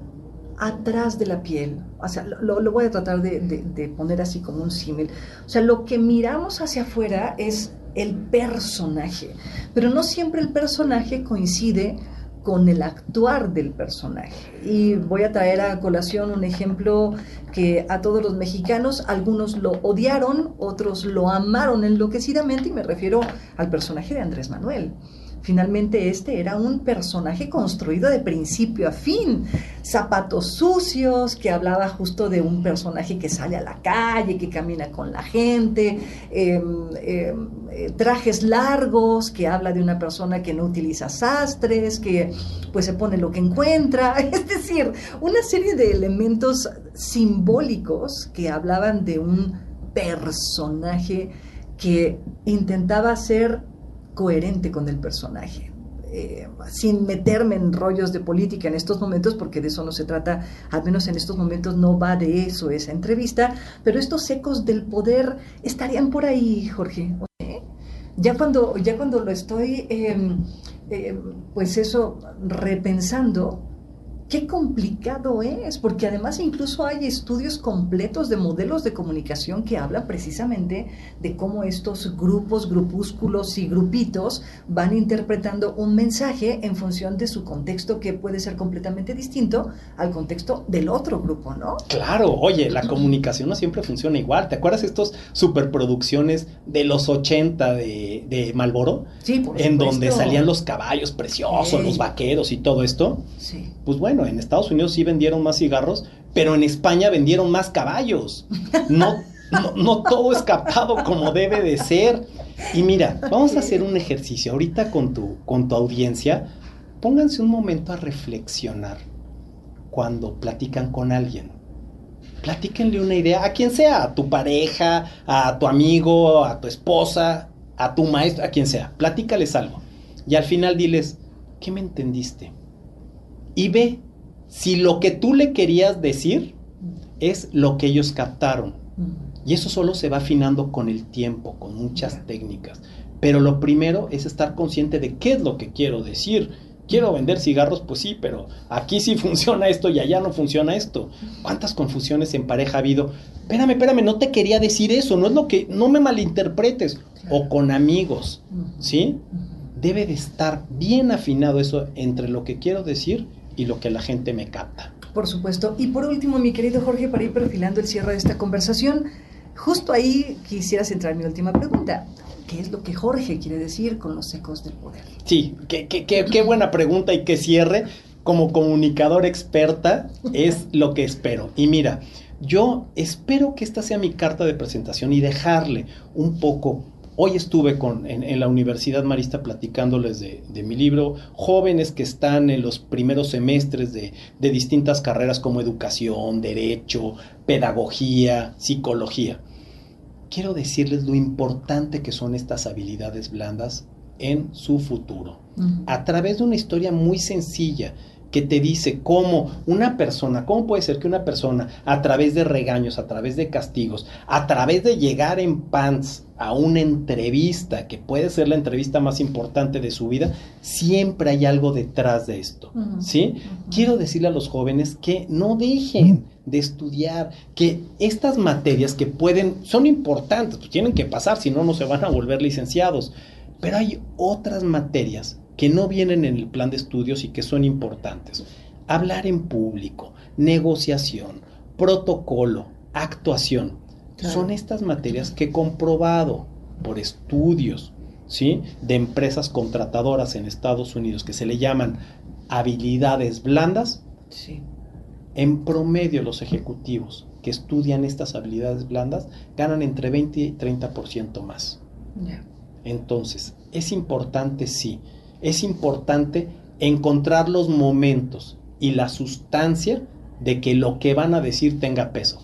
atrás de la piel. O sea, lo voy a tratar de poner así como un símil. O sea, lo que miramos hacia afuera es el personaje, pero no siempre el personaje coincide con el actuar del personaje. Y voy a traer a colación un ejemplo que a todos los mexicanos, algunos lo odiaron, otros lo amaron enloquecidamente, y me refiero al personaje de Andrés Manuel. Finalmente este era un personaje construido de principio a fin, zapatos sucios, que hablaba justo de un personaje que sale a la calle, que camina con la gente, trajes largos, que habla de una persona que no utiliza sastres, que pues se pone lo que encuentra, es decir, una serie de elementos simbólicos que hablaban de un personaje que intentaba ser coherente con el personaje, sin meterme en rollos de política en estos momentos, porque de eso no se trata, al menos en estos momentos no va de eso esa entrevista, pero estos ecos del poder estarían por ahí, Jorge. Ya cuando lo estoy, pues eso, repensando, qué complicado es, porque además incluso hay estudios completos de modelos de comunicación que hablan precisamente de cómo estos grupos, grupúsculos y grupitos van interpretando un mensaje en función de su contexto, que puede ser completamente distinto al contexto del otro grupo, ¿no? Claro, oye, la comunicación no siempre funciona igual. ¿Te acuerdas estos superproducciones de los 80 de Marlboro? Sí, por supuesto. En donde salían los caballos preciosos, los vaqueros y todo esto. Sí. Pues bueno, en Estados Unidos sí vendieron más cigarros, pero en España vendieron más caballos. No todo es captado como debe de ser. Y mira, vamos a hacer un ejercicio ahorita con tu audiencia. Pónganse un momento a reflexionar cuando platican con alguien. Platíquenle una idea a quien sea, a tu pareja, a tu amigo, a tu esposa, a tu maestro, a quien sea. Platícales algo. Y al final diles, ¿qué me entendiste? Y ve si lo que tú le querías decir es lo que ellos captaron. Y eso solo se va afinando con el tiempo, con muchas técnicas. Pero lo primero es estar consciente de qué es lo que quiero decir. ¿Quiero vender cigarros? Pues sí, pero aquí sí funciona esto y allá no funciona esto. ¿Cuántas confusiones en pareja ha habido? Espérame, no te quería decir eso, no es lo que, no me malinterpretes. O con amigos, ¿sí? Debe de estar bien afinado eso entre lo que quiero decir y lo que la gente me capta. Por supuesto. Y por último, mi querido Jorge, para ir perfilando el cierre de esta conversación, justo ahí quisiera centrar mi última pregunta. ¿Qué es lo que Jorge quiere decir con los ecos del poder? Sí, qué buena pregunta y qué cierre. Como comunicador experta es lo que espero. Y mira, yo espero que esta sea mi carta de presentación y dejarle un poco. Hoy estuve en la Universidad Marista platicándoles de mi libro, jóvenes que están en los primeros semestres de distintas carreras como educación, derecho, pedagogía, psicología. Quiero decirles lo importante que son estas habilidades blandas en su futuro. A través de una historia muy sencilla que te dice cómo puede ser que una persona, a través de regaños, a través de castigos, a través de llegar en pants a una entrevista, que puede ser la entrevista más importante de su vida, siempre hay algo detrás de esto, ¿sí? Quiero decirle a los jóvenes que no dejen de estudiar, que estas materias que son importantes, pues tienen que pasar, si no, no se van a volver licenciados, pero hay otras materias que no vienen en el plan de estudios y que son importantes. Hablar en público, negociación, protocolo, actuación. Claro. Son estas materias que he comprobado por estudios, ¿sí?, de empresas contratadoras en Estados Unidos que se le llaman habilidades blandas. Sí. En promedio, los ejecutivos que estudian estas habilidades blandas ganan entre 20 y 30% más. Yeah. Entonces, es importante, sí, es importante encontrar los momentos y la sustancia de que lo que van a decir tenga peso,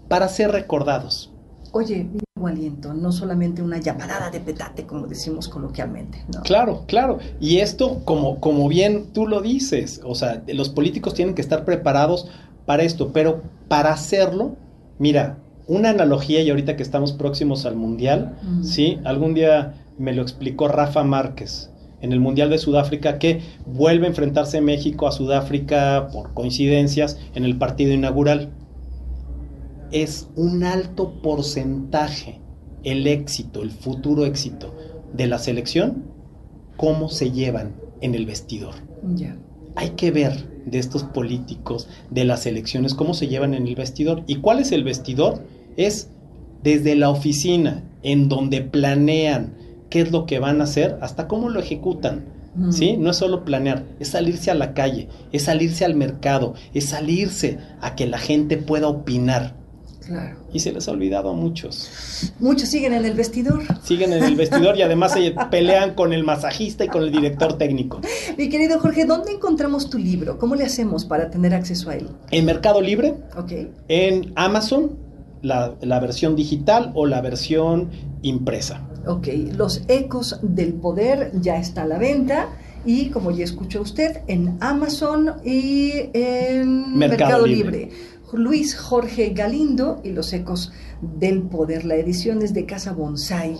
para ser recordados. Oye, vivo aliento, no solamente una llamarada de petate, como decimos coloquialmente, ¿no? Claro, claro. Y esto, como bien tú lo dices, o sea, los políticos tienen que estar preparados para esto, pero para hacerlo, mira, una analogía, y ahorita que estamos próximos al Mundial, ¿sí? Algún día me lo explicó Rafa Márquez en el Mundial de Sudáfrica, que vuelve a enfrentarse México a Sudáfrica por coincidencias en el partido inaugural. Es un alto porcentaje el éxito, el futuro éxito de la selección, cómo se llevan en el vestidor. Yeah. Hay que ver de estos políticos, de las elecciones, cómo se llevan en el vestidor. ¿Y cuál es el vestidor? Es desde la oficina, en donde planean qué es lo que van a hacer, hasta cómo lo ejecutan. ¿Sí? No es solo planear, es salirse a la calle, es salirse al mercado, es salirse a que la gente pueda opinar. Claro. Y se les ha olvidado a muchos. Muchos siguen en el vestidor. Siguen en el vestidor y además se pelean con el masajista y con el director técnico. Mi querido Jorge, ¿dónde encontramos tu libro? ¿Cómo le hacemos para tener acceso a él? En Mercado Libre, okay. En Amazon, la versión digital o la versión impresa. Ok, Los Ecos del Poder ya está a la venta. Y como ya escuchó usted, en Amazon y en Mercado Libre. Luis Jorge Galindo y Los Ecos del Poder. La edición es de Casa Bonsai.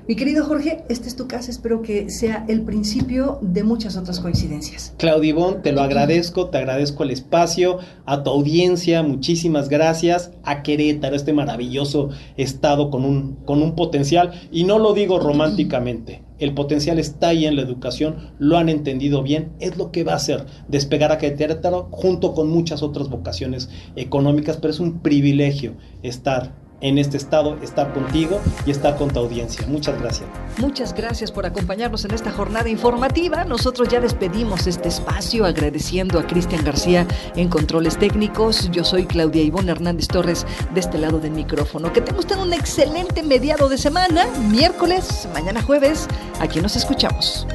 Mi querido Jorge, esta es tu casa, espero que sea el principio de muchas otras coincidencias. Claudia Ivonne, te lo agradezco, te agradezco el espacio, a tu audiencia, muchísimas gracias, a Querétaro, este maravilloso estado con un potencial, y no lo digo románticamente, el potencial está ahí en la educación, lo han entendido bien, es lo que va a hacer despegar a Querétaro junto con muchas otras vocaciones económicas, pero es un privilegio estar en este estado, estar contigo y estar con tu audiencia. Muchas gracias. Muchas gracias por acompañarnos en esta jornada informativa. Nosotros ya despedimos este espacio agradeciendo a Cristian García en controles técnicos. Yo soy Claudia Ivonne Hernández Torres de este lado del micrófono. Que tengan ustedes un excelente mediado de semana, miércoles, mañana jueves. Aquí nos escuchamos.